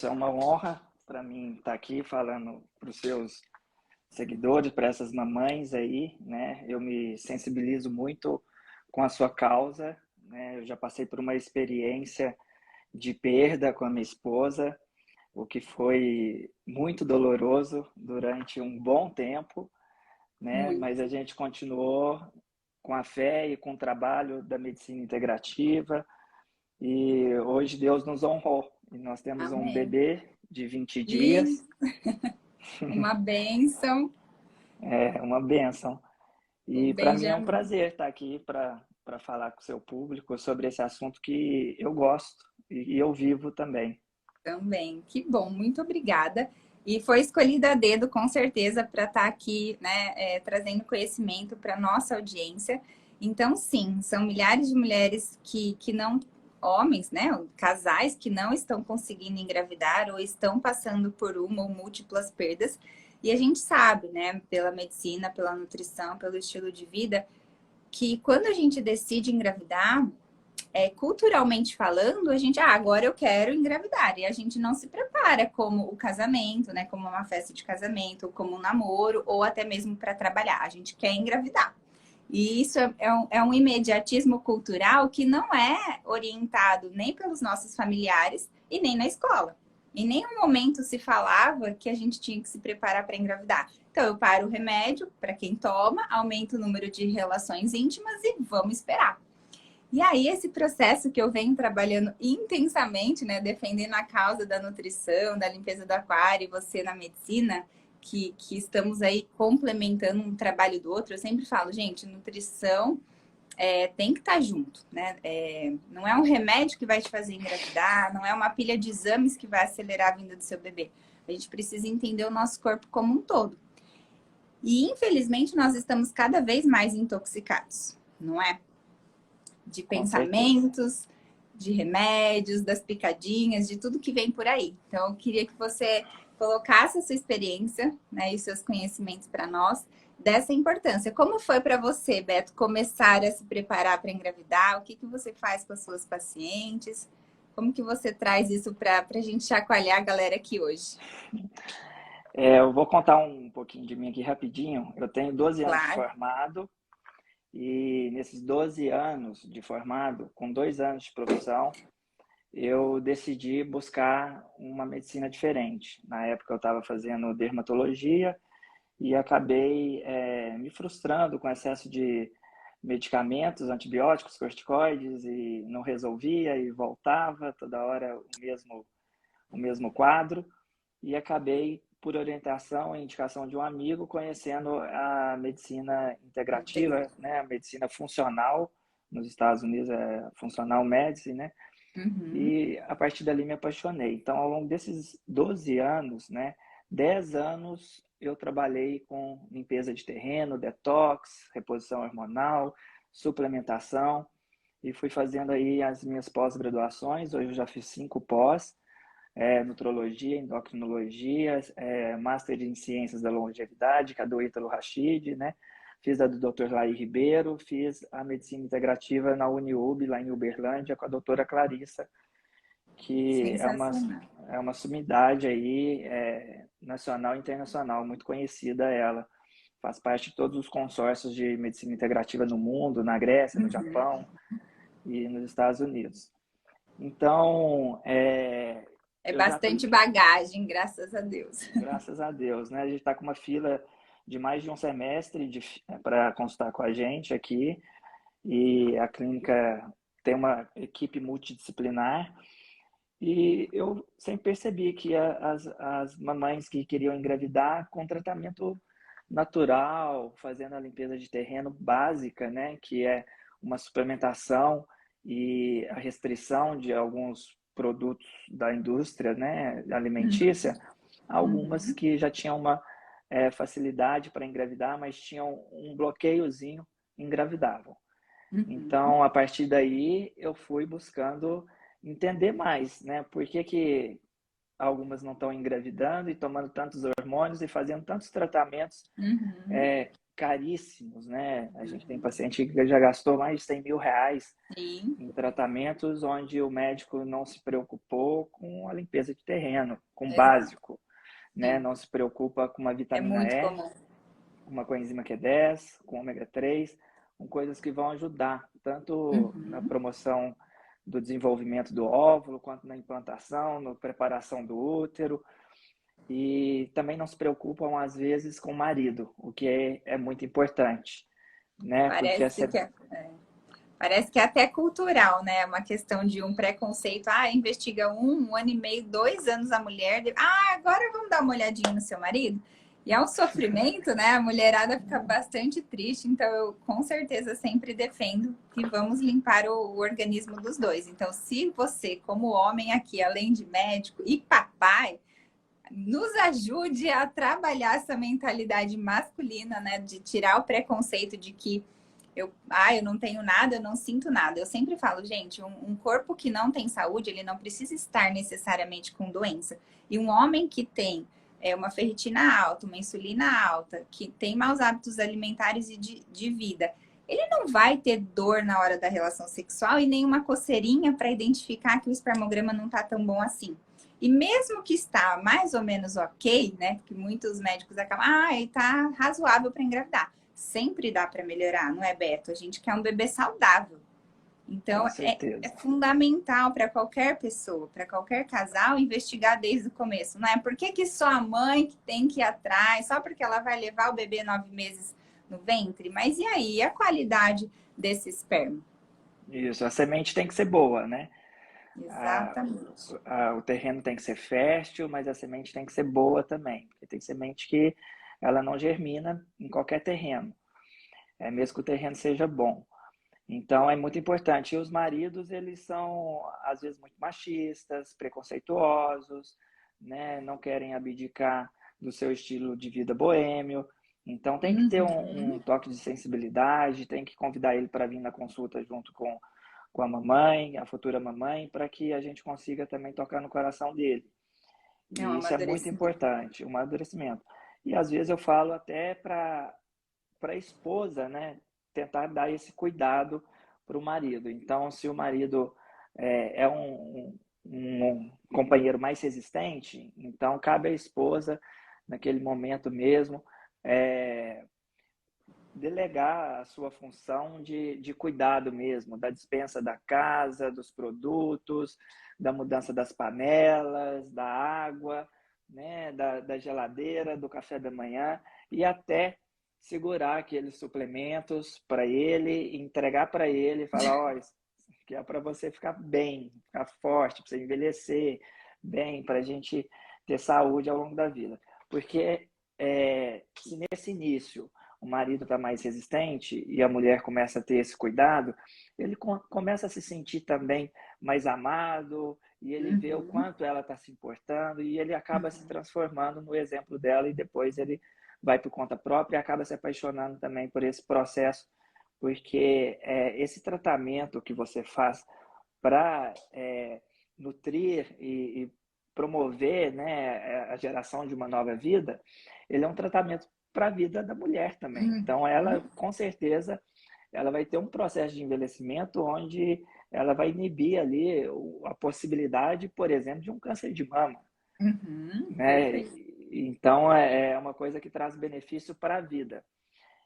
É uma honra para mim estar aqui falando para os seus seguidores, para essas mamães aí, né? Eu me sensibilizo muito com a sua causa, né? Eu já passei por uma experiência de perda com a minha esposa, o que foi muito doloroso durante um bom tempo, né? Mas Muito. a gente continuou com a fé e com o trabalho da medicina integrativa e hoje Deus nos honrou e nós temos um Amém. bebê de 20 E dias. uma bênção, É uma bênção. o E para mim é um Benjamin prazer estar aqui para falar com o seu público sobre esse assunto que eu gosto e eu vivo também. também. Que bom, muito obrigada. E foi escolhida a dedo, com certeza, para estar aqui, né, trazendo conhecimento para nossa audiência. Então, sim, são milhares de mulheres que não, homens, né, casais que não estão conseguindo engravidar ou estão passando por uma ou múltiplas perdas. E a gente sabe, né, pela medicina, pela nutrição, pelo estilo de vida, que quando a gente decide engravidar, culturalmente falando, a gente, agora eu quero engravidar. E a gente não se prepara como o casamento, né? Como uma festa de casamento, ou como um namoro, ou até mesmo para trabalhar. A gente quer engravidar. E isso é um imediatismo cultural que não é orientado nem pelos nossos familiares e nem na escola. Em nenhum momento se falava que a gente tinha que se preparar para engravidar. Então, eu paro o remédio para quem toma, aumento o número de relações íntimas e vamos esperar. E aí, esse processo que eu venho trabalhando intensamente, né, defendendo a causa da nutrição, da limpeza do aquário, e você na medicina, que estamos aí complementando um trabalho do outro, eu sempre falo, gente, nutrição tem que estar junto, né? Não é um remédio que vai te fazer engravidar, não é uma pilha de exames que vai acelerar a vinda do seu bebê. A gente precisa entender o nosso corpo como um todo. E, infelizmente, nós estamos cada vez mais intoxicados, não é? De Com certeza. pensamentos, de remédios, das picadinhas, de tudo que vem por aí. Então, eu queria que você colocasse a sua experiência, né, e os seus conhecimentos para nós dessa importância. Como foi para você, Beto, começar a se preparar para engravidar? O que você faz com as suas pacientes? Como que você traz isso para a gente chacoalhar a galera aqui hoje? Eu vou contar um pouquinho de mim aqui rapidinho. Eu tenho 12 anos de Claro. formado e nesses 12 anos de formado, com 2 anos de profissão, eu decidi buscar uma medicina diferente. Na época eu estava fazendo dermatologia e acabei me frustrando com o excesso de medicamentos, antibióticos, corticoides e não resolvia e voltava toda hora o mesmo quadro e acabei por orientação e indicação de um amigo conhecendo a medicina Integra. integrativa, né, a medicina funcional nos Estados Unidos é funcional medicine, né? Uhum. E a partir dali me apaixonei. Então, ao longo desses 12 anos, né, 10 anos eu trabalhei com limpeza de terreno, detox, reposição hormonal, suplementação e fui fazendo aí as minhas pós-graduações. Hoje eu já fiz 5 pós, nutrologia, endocrinologia, master em ciências da longevidade, que é do Ítalo Rachid, né? Fiz a do Dr. Laí Ribeiro, fiz a medicina integrativa na Uniub, lá em Uberlândia, com a doutora Clarissa, que Sensacional. é uma sumidade aí, nacional e internacional, muito conhecida ela. Faz parte de todos os consórcios de medicina integrativa no mundo, na Grécia, no Uhum. Japão e nos Estados Unidos. Então, É eu já bastante fui, bagagem, graças a Deus. graças a Deus, né? A gente está com uma fila de mais de um semestre para consultar com a gente aqui e a clínica tem uma equipe multidisciplinar. E eu sempre percebi que as mamães que queriam engravidar com tratamento natural, fazendo a limpeza de terreno básica, né, que é uma suplementação e a restrição de alguns produtos da indústria, né, alimentícia, algumas Uhum. que já tinham uma facilidade para engravidar, mas tinham um bloqueiozinho, engravidavam. Uhum. Então, a partir daí, eu fui buscando entender mais, né? Por que que algumas não estão engravidando e tomando tantos hormônios e fazendo tantos tratamentos Uhum. caríssimos, né? A gente tem paciente que já gastou mais de 100 mil reais Sim, em tratamentos onde o médico não se preocupou com a limpeza de terreno, com o exato. básico, né? Sim, Não se preocupa com uma é vitamina muito E, comum. uma coenzima Q10, com ômega 3, com coisas que vão ajudar tanto na Uhum. promoção do desenvolvimento do óvulo, quanto na implantação, na preparação do útero. E também não se preocupam, às vezes, com o marido, o que é muito importante, né? Porque Parece que parece que é até cultural, né? Uma questão de um preconceito. Ah, investiga um ano e meio, 2 anos a mulher. Ah, agora vamos dar uma olhadinha no seu marido. E é um sofrimento, né? A mulherada fica bastante triste. Então, eu com certeza sempre defendo que vamos limpar o organismo dos dois. Então, se você, como homem aqui, além de médico e papai, nos ajude a trabalhar essa mentalidade masculina, né? De tirar o preconceito de que eu não tenho nada, eu não sinto nada. Eu sempre falo, gente, um corpo que não tem saúde, ele não precisa estar necessariamente com doença. E um homem que tem uma ferritina alta, uma insulina alta, que tem maus hábitos alimentares e de vida, ele não vai ter dor na hora da relação sexual e nenhuma coceirinha para identificar que o espermograma não está tão bom assim. E mesmo que está mais ou menos ok, né? Porque muitos médicos acabam, está razoável para engravidar. Sempre dá para melhorar, não é, Beto? A gente quer um bebê saudável. Então, Com é certeza. fundamental para qualquer pessoa, para qualquer casal, investigar desde o começo, não é? Por que, que só a mãe que tem que ir atrás, só porque ela vai levar o bebê 9 meses no ventre? Mas e aí, a qualidade desse esperma? Isso, a semente tem que ser boa, né? Exatamente. O terreno tem que ser fértil, mas a semente tem que ser boa também. Porque tem semente que ela não germina em qualquer terreno, mesmo que o terreno seja bom. Então é muito importante. E os maridos, eles são às vezes muito machistas, preconceituosos, né? Não querem abdicar do seu estilo de vida boêmio. Então tem que ter um Uhum. toque de sensibilidade, tem que convidar ele para vir na consulta junto com a mamãe, a futura mamãe, para que a gente consiga também tocar no coração dele. É um E isso é muito amadurecimento. importante, o amadurecimento. E às vezes eu falo até para a esposa, né, tentar dar esse cuidado para o marido. Então, se o marido é um companheiro mais resistente, então cabe à esposa, naquele momento mesmo, é, delegar a sua função de cuidado mesmo, da dispensa da casa, dos produtos, da mudança das panelas, da água, né, da geladeira, do café da manhã e até segurar aqueles suplementos para ele, entregar para ele e falar, olha, que é para você ficar bem, ficar forte, para você envelhecer bem, para a gente ter saúde ao longo da vida. Porque se nesse início o marido está mais resistente e a mulher começa a ter esse cuidado, ele começa a se sentir também mais amado e ele vê o Uhum. quanto ela está se importando e ele acaba se transformando no exemplo dela e depois ele vai por conta própria e acaba se apaixonando também por esse processo, porque esse tratamento que você faz para nutrir e promover, né, a geração de uma nova vida, ele é um tratamento para a vida da mulher também. Então, ela, Uhum. com certeza, ela vai ter um processo de envelhecimento onde ela vai inibir ali a possibilidade, por exemplo, de um câncer de mama, Uhum. né? Perfeito. Então, é uma coisa que traz benefício para a vida.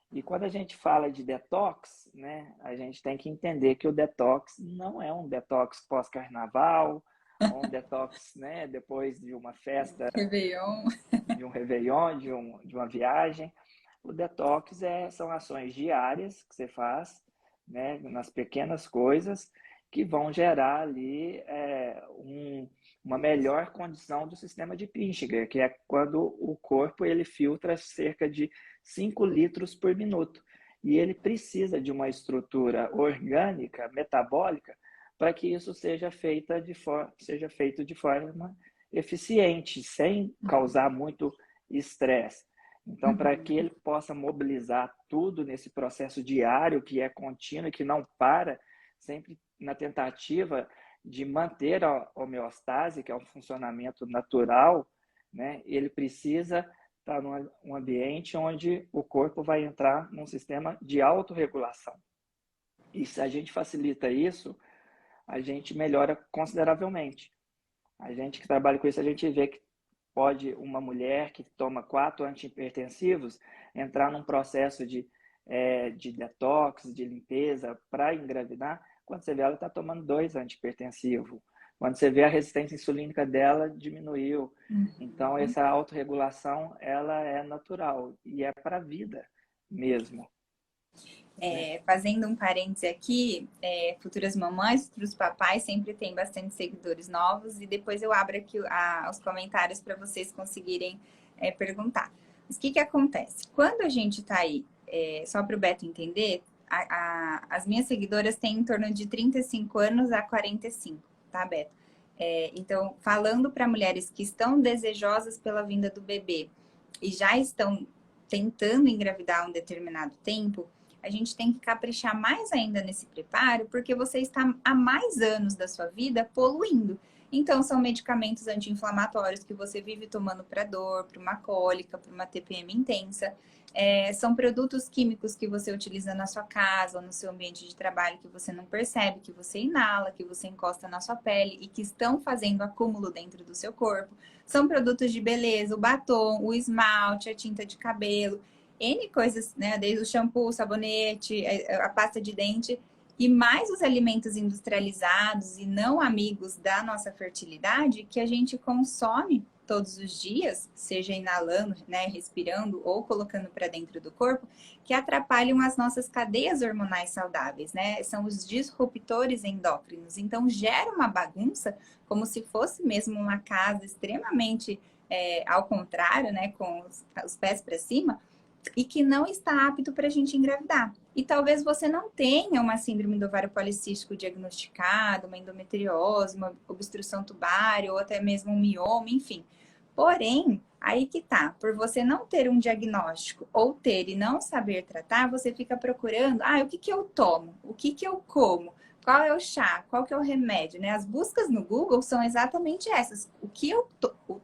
E quando a gente fala de detox, né, a gente tem que entender que o detox não é um detox pós-carnaval, ou um detox, né, depois de uma festa, Réveillon. de um réveillon, de uma viagem. O detox são ações diárias que você faz, né, nas pequenas coisas, que vão gerar ali uma melhor condição do sistema de Pinchiger, que é quando o corpo ele filtra cerca de 5 litros por minuto. E ele precisa de uma estrutura orgânica, metabólica, para que isso seja feito de forma eficiente, sem causar muito estresse. Então, para que Uhum. ele possa mobilizar tudo nesse processo diário, que é contínuo e que não para, sempre na tentativa de manter a homeostase, que é um funcionamento natural, né? Ele precisa estar num um ambiente onde o corpo vai entrar num sistema de autorregulação. E se a gente facilita isso, a gente melhora consideravelmente. A gente que trabalha com isso, a gente vê que pode uma mulher que toma 4 antihipertensivos entrar num processo de detox, de limpeza para engravidar, quando você vê ela está tomando 2 antihipertensivos. Quando você vê a resistência insulínica dela diminuiu. Então, essa autorregulação, ela é natural e é para a vida mesmo. Fazendo um parêntese aqui, futuras mamães, futuros papais sempre tem bastante seguidores novos e depois eu abro aqui os comentários para vocês conseguirem perguntar. Mas o que acontece? Quando a gente está aí, só para o Beto entender, as minhas seguidoras têm em torno de 35 anos a 45, tá, Beto? Então, falando para mulheres que estão desejosas pela vinda do bebê e já estão tentando engravidar um determinado tempo, a gente tem que caprichar mais ainda nesse preparo, porque você está há mais anos da sua vida poluindo. Então, são medicamentos anti-inflamatórios que você vive tomando para dor, para uma cólica, para uma TPM intensa. São produtos químicos que você utiliza na sua casa ou no seu ambiente de trabalho que você não percebe, que você inala, que você encosta na sua pele e que estão fazendo acúmulo dentro do seu corpo. São produtos de beleza, o batom, o esmalte, a tinta de cabelo. N coisas, né? Desde o shampoo, o sabonete, a pasta de dente e mais os alimentos industrializados e não amigos da nossa fertilidade que a gente consome todos os dias, seja inalando, né, respirando ou colocando para dentro do corpo, que atrapalham as nossas cadeias hormonais saudáveis, né? São os disruptores endócrinos. Então gera uma bagunça como se fosse mesmo uma casa extremamente ao contrário, né, com os pés para cima, e que não está apto para a gente engravidar. E talvez você não tenha uma síndrome do ovário policístico diagnosticada, uma endometriose, uma obstrução tubária ou até mesmo um mioma, enfim. Porém, aí que tá, por você não ter um diagnóstico ou ter e não saber tratar, você fica procurando, o que eu tomo? O que eu como? Qual é o chá? Qual que é o remédio? Né? As buscas no Google são exatamente essas. O que eu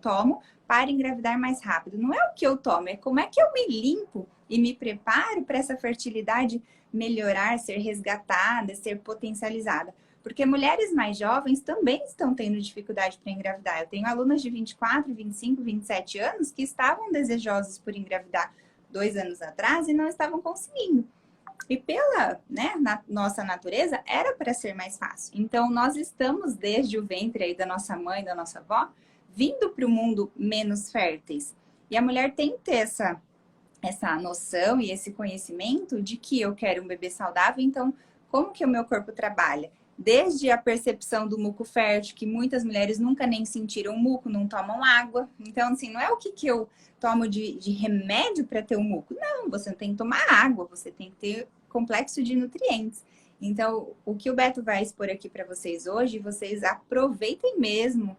tomo para engravidar mais rápido? Não é o que eu tomo, é como é que eu me limpo e me preparo para essa fertilidade melhorar, ser resgatada, ser potencializada. Porque mulheres mais jovens também estão tendo dificuldade para engravidar. Eu tenho alunas de 24, 25, 27 anos que estavam desejosas por engravidar 2 anos atrás e não estavam conseguindo. E pela nossa natureza, era para ser mais fácil. Então, nós estamos desde o ventre aí da nossa mãe, da nossa avó, vindo para o mundo menos férteis. E a mulher tem que ter essa noção e esse conhecimento de que eu quero um bebê saudável, então como que o meu corpo trabalha? Desde a percepção do muco fértil, que muitas mulheres nunca nem sentiram muco, não tomam água. Então, assim, não é o que eu tomo de remédio para ter o muco. Não, você tem que tomar água, você tem que ter complexo de nutrientes. Então, o que o Beto vai expor aqui para vocês hoje, vocês aproveitem mesmo,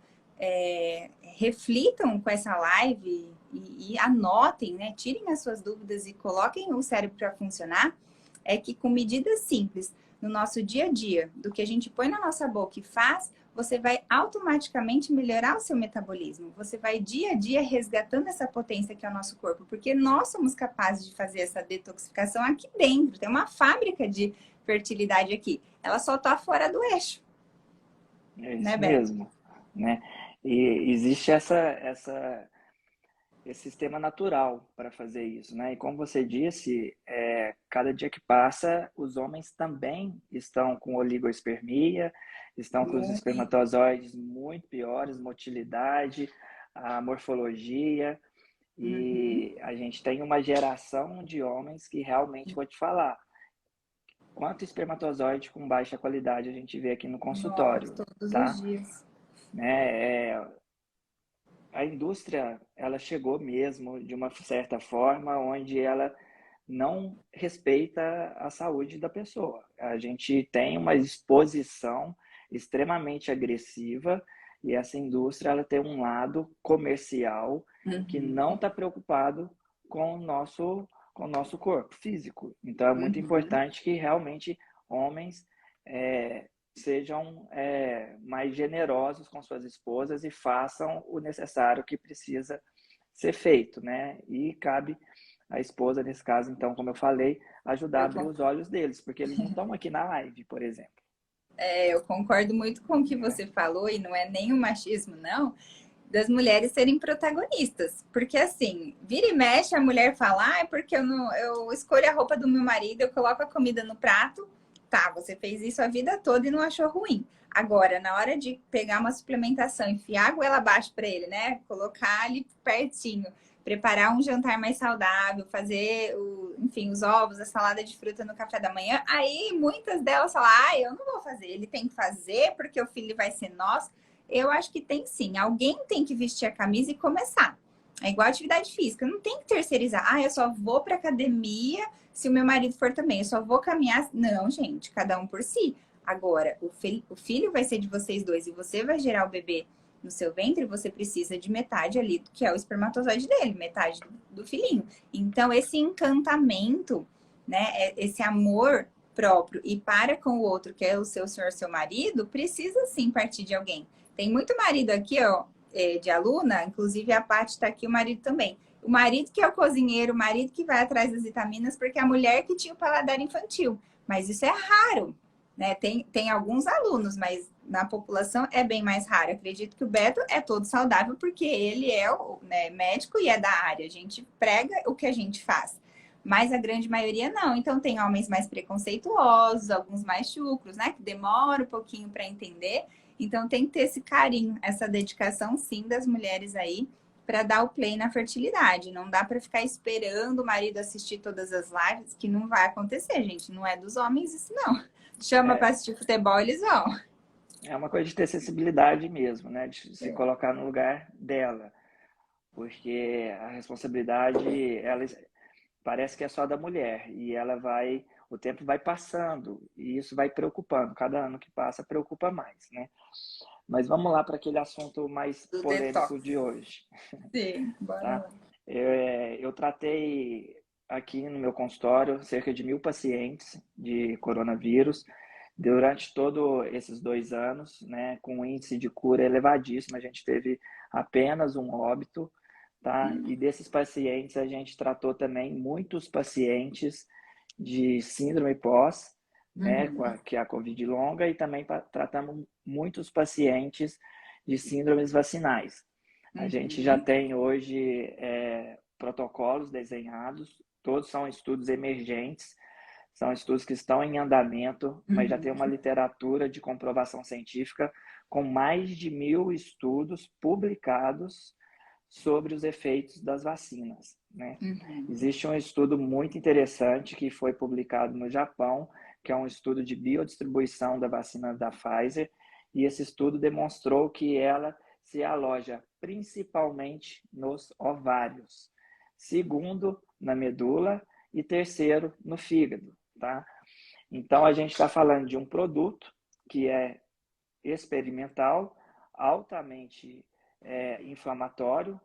reflitam com essa live e anotem, né? Tirem as suas dúvidas e coloquem o cérebro para funcionar, é que com medidas simples no nosso dia a dia, do que a gente põe na nossa boca e faz, você vai automaticamente melhorar o seu metabolismo. Você vai dia a dia resgatando essa potência que é o nosso corpo, porque nós somos capazes de fazer essa detoxificação aqui dentro. Tem uma fábrica de fertilidade aqui. Ela só está fora do eixo. É isso, né, mesmo, né? E existe esse sistema natural para fazer isso, né? E como você disse, cada dia que passa, os homens também estão com oligoespermia, estão com os espermatozoides muito piores, motilidade, a morfologia, e a gente tem uma geração de homens que realmente, vou te falar, quanto espermatozoide com baixa qualidade a gente vê aqui no consultório. Nossa, todos tá? os dias. A indústria, ela chegou mesmo de uma certa forma onde ela não respeita a saúde da pessoa. A gente tem uma exposição extremamente agressiva e essa indústria ela tem um lado comercial que não está preocupado com o nosso corpo físico. Então é muito importante que realmente homens sejam mais generosos com suas esposas e façam o necessário que precisa ser feito, né? E cabe à esposa, nesse caso, então, como eu falei, ajudar a abrir os olhos deles, porque eles não estão aqui na live, por exemplo. Eu concordo muito com o que você falou, e não é nenhum machismo, não, das mulheres serem protagonistas. Porque assim, vira e mexe, a mulher fala, ah, é porque eu escolho a roupa do meu marido, eu coloco a comida no prato. Tá, você fez isso a vida toda e não achou ruim. Agora, na hora de pegar uma suplementação, enfiar a goela abaixo para ele, né? Colocar ali pertinho, preparar um jantar mais saudável, fazer, enfim, os ovos, a salada de fruta no café da manhã. Aí muitas delas falam, ah, eu não vou fazer, ele tem que fazer porque o filho vai ser nosso. Eu acho que tem sim. Alguém tem que vestir a camisa e começar. É igual atividade física, não tem que terceirizar. Ah, eu só vou para academia se o meu marido for também. Eu só vou caminhar. Não, gente, cada um por si. Agora, o filho vai ser de vocês dois e você vai gerar o bebê no seu ventre, você precisa de metade ali, que é o espermatozoide dele, metade do filhinho. Então, esse encantamento, né, esse amor próprio e para com o outro, que é o seu senhor, seu marido, precisa sim partir de alguém. Tem muito marido aqui, ó, de aluna, inclusive a Paty está aqui, o marido também. O marido que é o cozinheiro, o marido que vai atrás das vitaminas, porque é a mulher que tinha o paladar infantil. Mas isso é raro, né? Tem alguns alunos, mas na população é bem mais raro. Eu acredito que o Beto é todo saudável porque ele é né, médico e é da área. A gente prega o que a gente faz. Mas a grande maioria não. Então tem homens mais preconceituosos, alguns mais chucros, né? Que demora um pouquinho para entender. Então tem que ter esse carinho, essa dedicação sim das mulheres aí para dar o play na fertilidade. Não dá para ficar esperando o marido assistir todas as lives, que não vai acontecer, gente. Não é dos homens isso não. Chama para assistir futebol, eles vão. É uma coisa de ter sensibilidade mesmo, né? De se colocar no lugar dela. Porque a responsabilidade, ela parece que é só da mulher. E ela vai, o tempo vai passando. E isso vai preocupando. Cada ano que passa preocupa mais, né? Mas vamos lá para aquele assunto mais Do polêmico detox. de hoje. Sim, bora Tá? lá. Eu tratei aqui no meu consultório cerca de 1.000 pacientes de coronavírus durante todos esses 2 anos, né, com um índice de cura elevadíssimo. A gente teve apenas um óbito, tá? E desses pacientes a gente tratou também muitos pacientes de síndrome pós, né, que é a Covid longa, e também tratamos muitos pacientes de síndromes vacinais. A gente já tem hoje protocolos desenhados, todos são estudos emergentes, são estudos que estão em andamento, mas já tem uma literatura de comprovação científica com mais de 1.000 estudos publicados sobre os efeitos das vacinas, né? Existe um estudo muito interessante que foi publicado no Japão, que é um estudo de biodistribuição da vacina da Pfizer, e esse estudo demonstrou que ela se aloja principalmente nos ovários, segundo na medula e terceiro no fígado, tá? Então a gente está falando de um produto que é experimental, altamente inflamatório,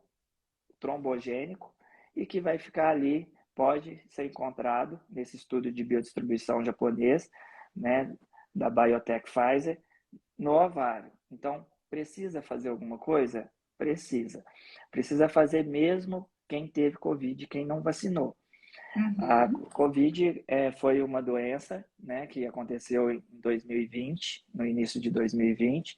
trombogênico e que vai ficar ali, pode ser encontrado nesse estudo de biodistribuição japonês, né, da Biotech Pfizer, no ovário. Então, precisa fazer alguma coisa? Precisa. Precisa fazer mesmo quem teve Covid, quem não vacinou. A Covid foi uma doença, né, que aconteceu em 2020, no início de 2020,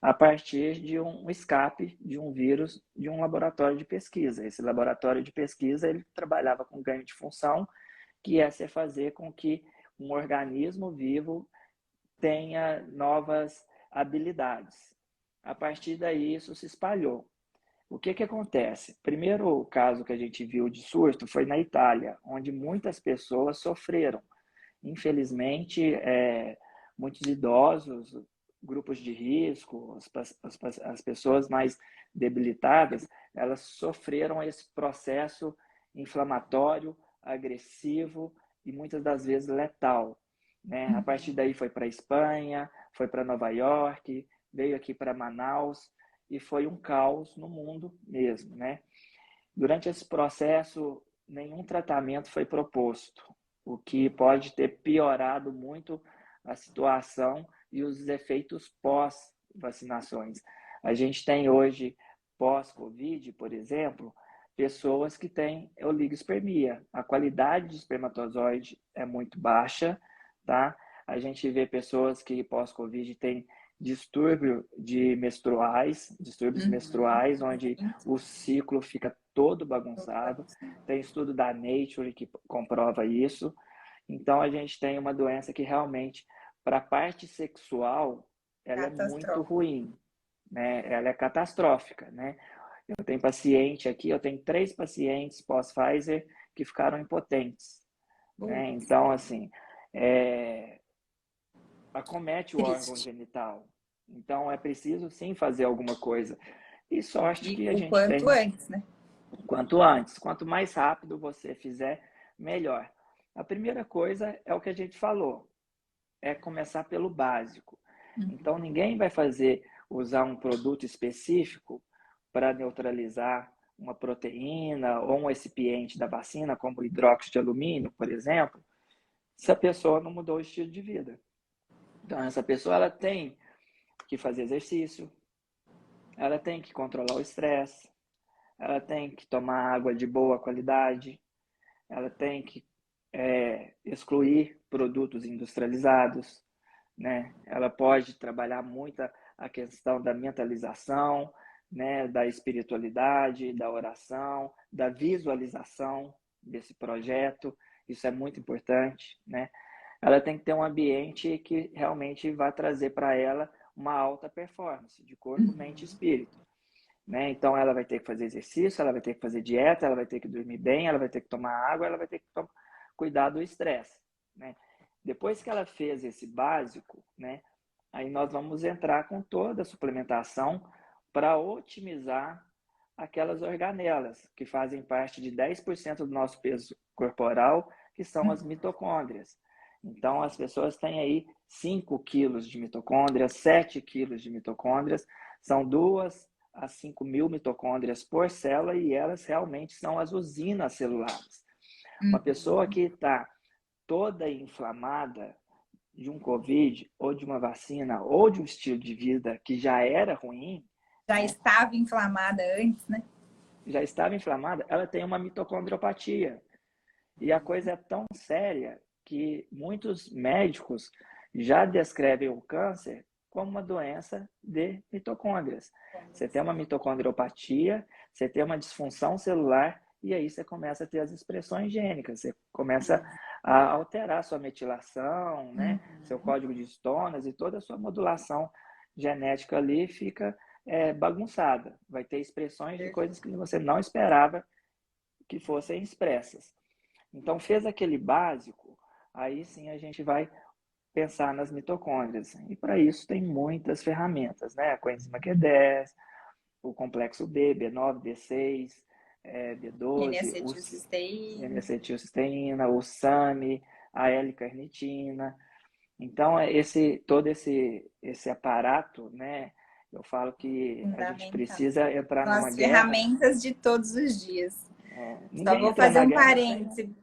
a partir de um escape de um vírus de um laboratório de pesquisa. Esse laboratório de pesquisa ele trabalhava com ganho de função, que é fazer com que um organismo vivo tenha novas habilidades. A partir daí, isso se espalhou. O que acontece? Primeiro caso que a gente viu de surto foi na Itália, onde muitas pessoas sofreram. Infelizmente, muitos idosos, grupos de risco, as pessoas mais debilitadas, elas sofreram esse processo inflamatório, agressivo e muitas das vezes letal, né? A partir daí foi para a Espanha, foi para Nova York, veio aqui para Manaus e foi um caos no mundo mesmo, né? Durante esse processo, nenhum tratamento foi proposto, o que pode ter piorado muito a situação e os efeitos pós-vacinações. A gente tem hoje, pós-Covid, por exemplo, pessoas que têm oligospermia. A qualidade de espermatozoide é muito baixa, tá? A gente vê pessoas que pós-Covid têm distúrbios menstruais, onde o ciclo fica todo bagunçado. Tem estudo da Nature que comprova isso. Então, a gente tem uma doença que realmente, para a parte sexual, ela é muito ruim, né? Ela é catastrófica, né? Eu tenho paciente aqui, eu tenho 3 pacientes pós-Pfizer que ficaram impotentes, né? Então, assim, acomete o órgão genital. Então, é preciso, sim, fazer alguma coisa. E sorte que a gente tem. Quanto antes, né? Quanto antes. Quanto mais rápido você fizer, melhor. A primeira coisa é o que a gente falou, é começar pelo básico. Então, ninguém vai usar um produto específico para neutralizar uma proteína ou um excipiente da vacina, como o hidróxido de alumínio, por exemplo, se a pessoa não mudou o estilo de vida. Então, essa pessoa ela tem que fazer exercício, ela tem que controlar o estresse, ela tem que tomar água de boa qualidade, ela tem que excluir produtos industrializados, né? Ela pode trabalhar muito a questão da mentalização, né? Da espiritualidade, da oração, da visualização desse projeto. Isso é muito importante, né? Ela tem que ter um ambiente que realmente vai trazer para ela uma alta performance de corpo, mente e espírito. Né? Então, ela vai ter que fazer exercício, ela vai ter que fazer dieta, ela vai ter que dormir bem, ela vai ter que tomar água, ela vai ter que cuidar do estresse. Né? Depois que ela fez esse básico, né, aí nós vamos entrar com toda a suplementação para otimizar aquelas organelas que fazem parte de 10% do nosso peso corporal, que são as mitocôndrias. Então, as pessoas têm aí 5 quilos de mitocôndrias, 7 quilos de mitocôndrias, são 2 a 5 mil mitocôndrias por célula e elas realmente são as usinas celulares. Uma pessoa que está toda inflamada de um Covid ou de uma vacina ou de um estilo de vida que já era ruim, já estava inflamada antes, né? Já estava inflamada, ela tem uma mitocondriopatia. E a coisa é tão séria que muitos médicos já descrevem o câncer como uma doença de mitocôndrias. Você tem uma mitocondriopatia, você tem uma disfunção celular e aí você começa a ter as expressões gênicas, você começa a alterar sua metilação, né? Seu código de histonas e toda a sua modulação genética ali fica bagunçada. Vai ter expressões de coisas que você não esperava que fossem expressas. Então, fez aquele básico, aí sim a gente vai pensar nas mitocôndrias. E para isso tem muitas ferramentas, né? A coenzima Q10, o complexo B, B9, B6, B12, N-acetilcisteína, o SAMe, a L-carnitina. Então, todo esse aparato, né? Eu falo que a gente precisa entrar numa guerra. As ferramentas de todos os dias. Só vou Ninguém fazer um parêntese.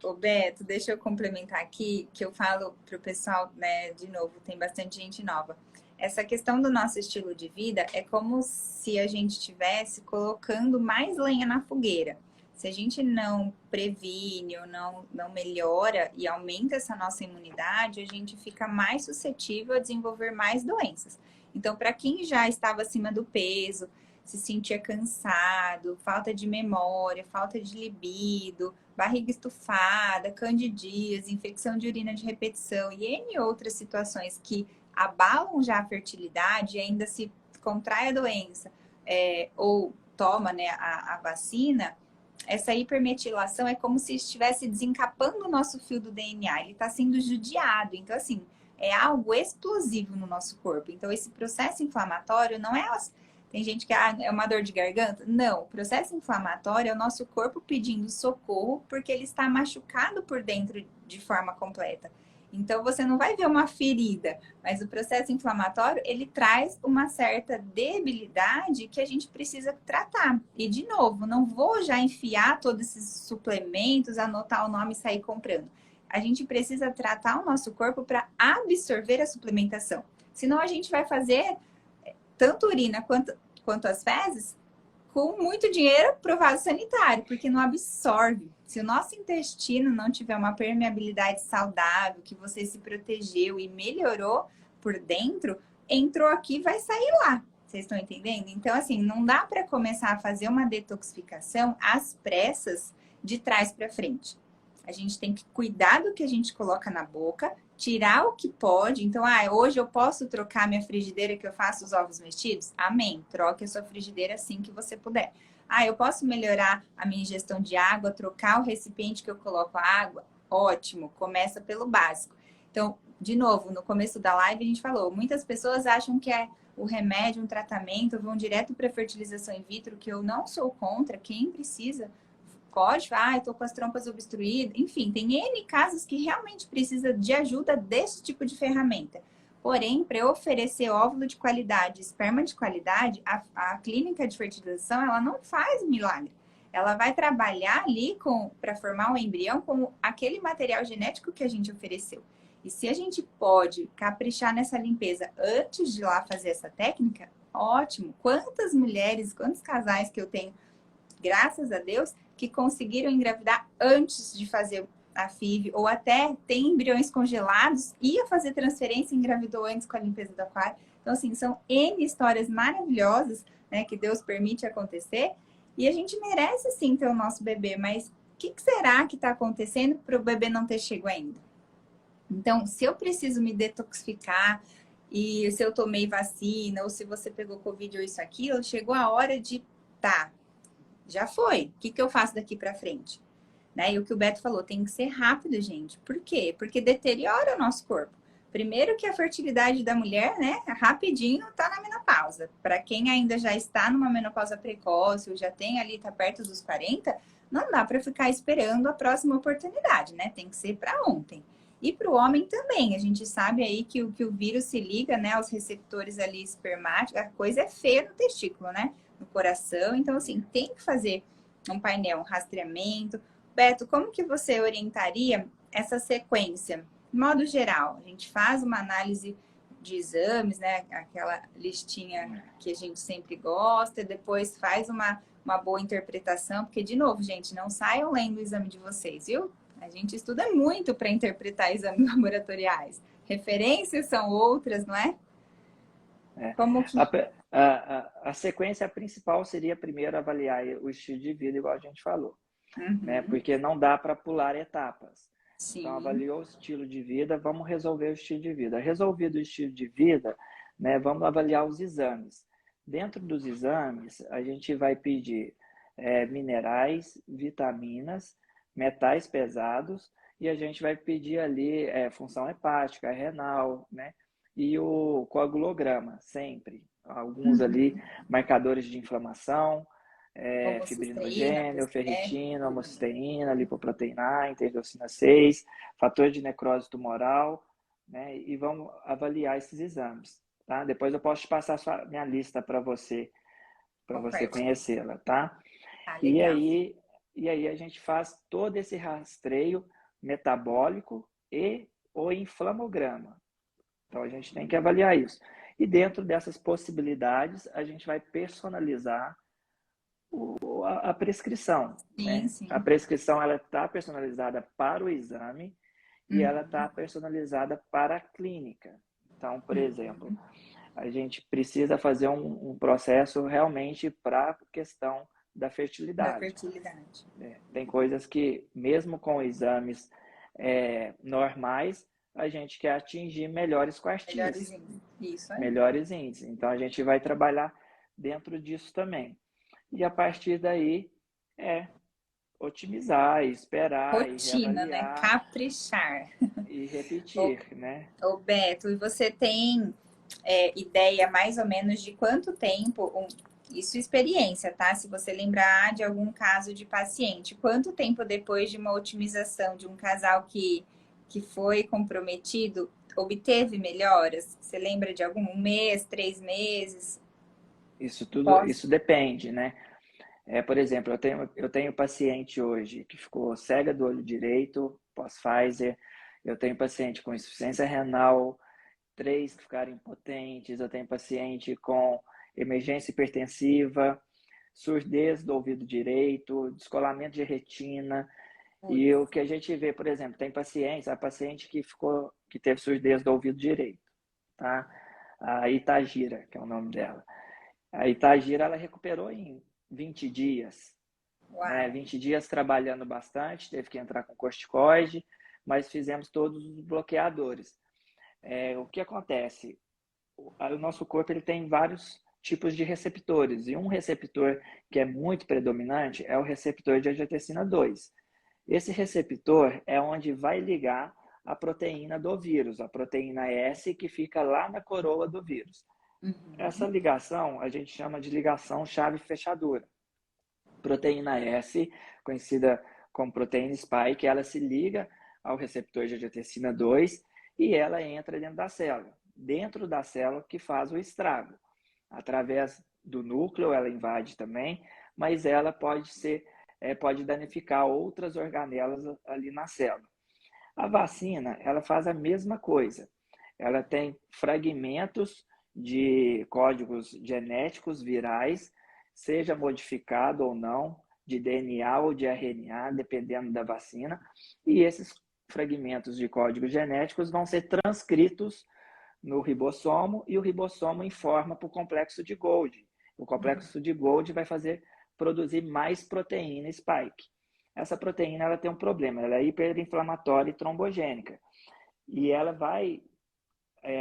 O Beto, deixa eu complementar aqui, que eu falo para o pessoal, né, de novo, tem bastante gente nova. Essa questão do nosso estilo de vida é como se a gente estivesse colocando mais lenha na fogueira. Se a gente não previne ou não melhora e aumenta essa nossa imunidade, a gente fica mais suscetível a desenvolver mais doenças. Então, para quem já estava acima do peso, se sentia cansado, falta de memória, falta de libido, barriga estufada, candidíase, infecção de urina de repetição e N outras situações que abalam já a fertilidade e ainda se contrai a doença ou toma, né, a vacina, essa hipermetilação é como se estivesse desencapando o nosso fio do DNA, ele está sendo judiado. Então, assim, é algo explosivo no nosso corpo. Então, esse processo inflamatório não é... Tem gente que é uma dor de garganta. Não, o processo inflamatório é o nosso corpo pedindo socorro porque ele está machucado por dentro de forma completa. Então, você não vai ver uma ferida, mas o processo inflamatório, ele traz uma certa debilidade que a gente precisa tratar. E, de novo, não vou já enfiar todos esses suplementos, anotar o nome e sair comprando. A gente precisa tratar o nosso corpo para absorver a suplementação. Senão, a gente vai fazer tanto urina quanto as fezes com muito dinheiro para o vaso sanitário, porque não absorve. Se o nosso intestino não tiver uma permeabilidade saudável, que você se protegeu e melhorou por dentro, entrou aqui, vai sair lá. Vocês estão entendendo? Então, assim, não dá para começar a fazer uma detoxificação às pressas de trás para frente. A gente tem que cuidar do que a gente coloca na boca, tirar o que pode. Então, hoje eu posso trocar minha frigideira que eu faço os ovos mexidos? Amém. Troque a sua frigideira assim que você puder. Eu posso melhorar a minha ingestão de água, trocar o recipiente que eu coloco a água? Ótimo. Começa pelo básico. Então, de novo, no começo da live a gente falou, muitas pessoas acham que é o remédio, um tratamento, vão direto para fertilização in vitro, que eu não sou contra. Quem precisa pode, eu tô com as trompas obstruídas. Enfim, tem N casos que realmente precisa de ajuda desse tipo de ferramenta. Porém, para eu oferecer óvulo de qualidade, esperma de qualidade, a clínica de fertilização, ela não faz milagre. Ela vai trabalhar ali para formar um embrião com aquele material genético que a gente ofereceu. E se a gente pode caprichar nessa limpeza antes de ir lá fazer essa técnica, ótimo. Quantas mulheres, quantos casais que eu tenho, graças a Deus, que conseguiram engravidar antes de fazer a FIV, ou até tem embriões congelados, ia fazer transferência e engravidou antes com a limpeza do aquário. Então, assim, são N histórias maravilhosas, né, que Deus permite acontecer, e a gente merece sim ter o nosso bebê, mas o que será que está acontecendo para o bebê não ter chegado ainda? Então, se eu preciso me detoxificar, e se eu tomei vacina, ou se você pegou Covid ou isso, aquilo, chegou a hora de, já foi. O que eu faço daqui para frente? Né? E o que o Beto falou, tem que ser rápido, gente. Por quê? Porque deteriora o nosso corpo. Primeiro que a fertilidade da mulher, né, rapidinho tá na menopausa. Para quem ainda já está numa menopausa precoce, ou já tem ali, tá perto dos 40, não dá para ficar esperando a próxima oportunidade, né? Tem que ser para ontem. E para o homem também. A gente sabe aí que o vírus se liga, né, aos receptores ali espermáticos. A coisa é feia no testículo, né? No coração. Então, assim, tem que fazer um painel, um rastreamento. Beto, como que você orientaria essa sequência? De modo geral, a gente faz uma análise de exames, né? Aquela listinha que a gente sempre gosta, depois faz uma boa interpretação, porque, de novo, gente, não saiam lendo o exame de vocês, viu? A gente estuda muito para interpretar exames laboratoriais. Referências são outras, não é? Como que... a sequência principal seria primeiro avaliar o estilo de vida, igual a gente falou. Né? Porque não dá para pular etapas. Sim. Então, avaliou o estilo de vida, vamos resolver o estilo de vida. Resolvido o estilo de vida, né, vamos avaliar os exames. Dentro dos exames, a gente vai pedir minerais, vitaminas, metais pesados, e a gente vai pedir ali função hepática, renal, né? E o coagulograma, sempre. Alguns ali, marcadores de inflamação, fibrinogênio, ferritina, homocisteína, lipoproteína A, interleucina 6, fator de necrose tumoral, né? E vamos avaliar esses exames, tá? Depois eu posso te passar minha lista para você conhecê-la, tá? E aí a gente faz todo esse rastreio metabólico e o inflamograma. Então a gente tem que avaliar isso. E dentro dessas possibilidades, a gente vai personalizar a prescrição. Sim, né? Sim. A prescrição ela está personalizada para o exame e ela está personalizada para a clínica. Então, por exemplo, a gente precisa fazer um processo realmente para a questão da fertilidade. Tem coisas que, mesmo com exames normais, a gente quer atingir melhores quartis. Melhores índices. Então, a gente vai trabalhar dentro disso também. E a partir daí otimizar, esperar, rotina, e né? Caprichar. E repetir, né? Ô Beto, e você tem ideia mais ou menos de quanto tempo, isso é experiência, tá? Se você lembrar de algum caso de paciente, quanto tempo depois de uma otimização de um casal que foi comprometido, obteve melhoras? Você lembra de algum mês, 3 meses? Isso depende, né? Por exemplo, eu tenho paciente hoje que ficou cega do olho direito, pós-Pfizer. Eu tenho paciente com insuficiência renal, 3 que ficaram impotentes. Eu tenho paciente com emergência hipertensiva. surdez do ouvido direito, descolamento de retina. E o que a gente vê, por exemplo, tem a paciente que teve surdez do ouvido direito, tá? A Itagira, que é o nome dela. A Itagira, ela recuperou em 20 dias, né? 20 dias trabalhando bastante, teve que entrar com corticoide, mas fizemos todos os bloqueadores. O que acontece? O nosso corpo ele tem vários tipos de receptores, e um receptor que é muito predominante é o receptor de angiotensina 2. Esse receptor é onde vai ligar a proteína do vírus, a proteína S, que fica lá na coroa do vírus. Essa ligação a gente chama de ligação chave-fechadura. Proteína S, conhecida como proteína spike, ela se liga ao receptor de angiotensina 2 e ela entra dentro da célula. Dentro da célula que faz o estrago. Através do núcleo ela invade também, mas ela pode danificar outras organelas ali na célula. A vacina, ela faz a mesma coisa. Ela tem fragmentos de códigos genéticos virais, seja modificado ou não, de DNA ou de RNA, dependendo da vacina, e esses fragmentos de códigos genéticos vão ser transcritos no ribossomo e o ribossomo informa para o complexo de Golgi. O complexo de Golgi vai produzir mais proteína spike. Essa proteína ela tem um problema, ela é hiperinflamatória e trombogênica. E ela vai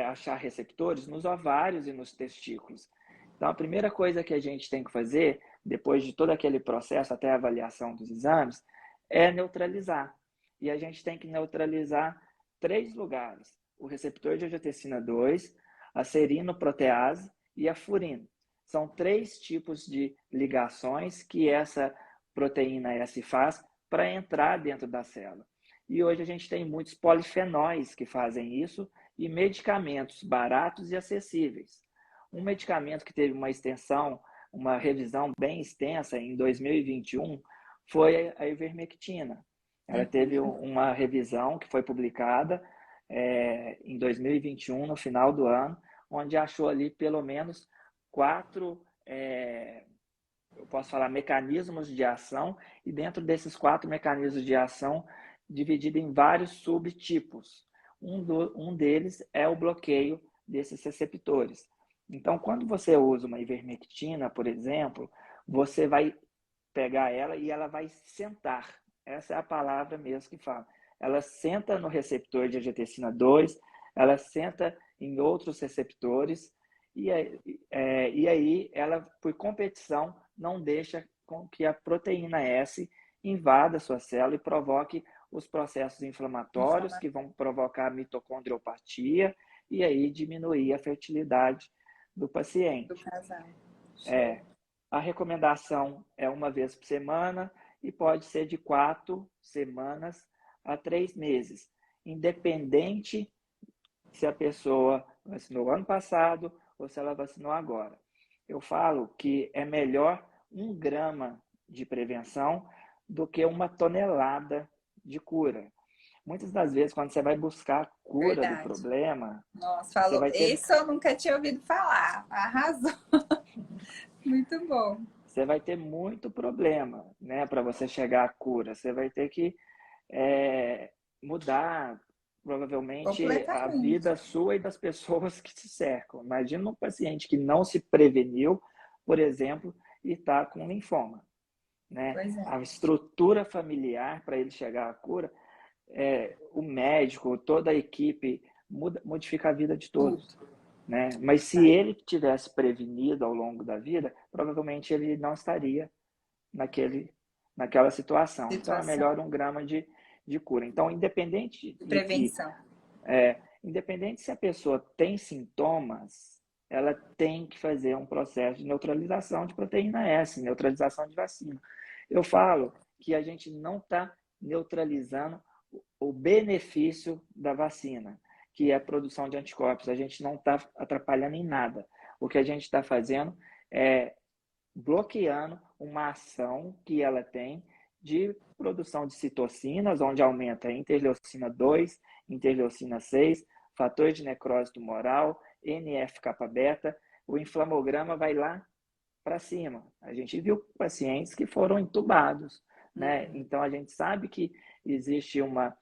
achar receptores nos ovários e nos testículos. Então, a primeira coisa que a gente tem que fazer, depois de todo aquele processo até a avaliação dos exames, é neutralizar. E a gente tem que neutralizar 3 lugares: o receptor de angiotensina 2, a serinoprotease e a furina. São 3 tipos de ligações que essa proteína S faz para entrar dentro da célula. E hoje a gente tem muitos polifenóis que fazem isso e medicamentos baratos e acessíveis. Um medicamento que teve uma revisão bem extensa em 2021 foi a ivermectina. Ela teve uma revisão que foi publicada em 2021, no final do ano, onde achou ali pelo menos 4, eu posso falar, mecanismos de ação, e dentro desses 4 mecanismos de ação, dividido em vários subtipos. Um deles é o bloqueio desses receptores. Então, quando você usa uma ivermectina, por exemplo, você vai pegar ela e ela vai sentar. Essa é a palavra mesmo que fala. Ela senta no receptor de angiotensina 2, ela senta em outros receptores, e aí ela, por competição, não deixa com que a proteína S invada a sua célula e provoque os processos inflamatórios que vão provocar mitocondriopatia e aí diminuir a fertilidade do paciente. Do casal. A recomendação é 1 vez por semana e pode ser de 4 semanas a 3 meses, independente se a pessoa vacinou ano passado ou se ela vacinou agora. Eu falo que é melhor 1 grama de prevenção do que 1 tonelada de cura. Muitas das vezes, quando você vai buscar a cura do problema... Nossa, falou. Isso eu nunca tinha ouvido falar. Arrasou. Muito bom. Você vai ter muito problema, né, para você chegar à cura. Você vai ter que mudar, provavelmente, a vida sua e das pessoas que te cercam. Imagina um paciente que não se preveniu, por exemplo, e está com linfoma. Né? A estrutura familiar para ele chegar à cura, o médico, toda a equipe, modifica a vida de todos. Né? Mas se ele tivesse prevenido ao longo da vida, provavelmente ele não estaria naquela situação. Então é melhor 1 grama de cura. Então, independente de prevenção. Independente se a pessoa tem sintomas, ela tem que fazer um processo de neutralização de proteína S, neutralização de vacina. Eu falo que a gente não está neutralizando o benefício da vacina, que é a produção de anticorpos. A gente não está atrapalhando em nada. O que a gente está fazendo é bloqueando uma ação que ela tem de produção de citocinas, onde aumenta a interleucina 2, interleucina 6, fator de necrose tumoral, NF-kappa beta. O inflamograma vai lá para cima. A gente viu pacientes que foram entubados, né? Então a gente sabe que existe uma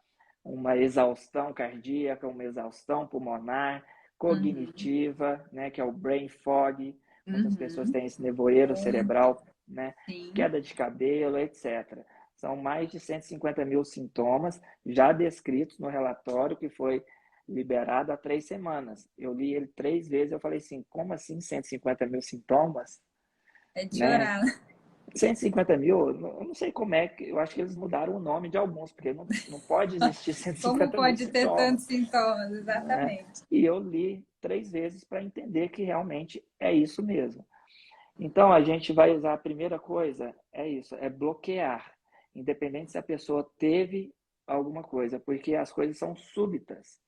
exaustão cardíaca, uma exaustão pulmonar, Uhum. cognitiva, né, que é o brain fog. Muitas pessoas Uhum. têm esse nevoeiro Muito. cerebral, né, Sim. queda de cabelo, etc. São mais de 150 mil sintomas já descritos no relatório que foi liberado há 3 semanas. Eu li ele 3 vezes, eu falei assim, como assim 150 mil sintomas? É de Né? chorar. 150 mil, eu não sei como é, eu acho que eles mudaram o nome de alguns, porque não pode existir Como 150 mil pode ter sintomas. tantos sintomas? Né? Exatamente. E eu li 3 vezes para entender que realmente é isso mesmo. Então, a gente vai usar a primeira coisa, é isso, é bloquear, independente se a pessoa teve alguma coisa, porque as coisas são súbitas,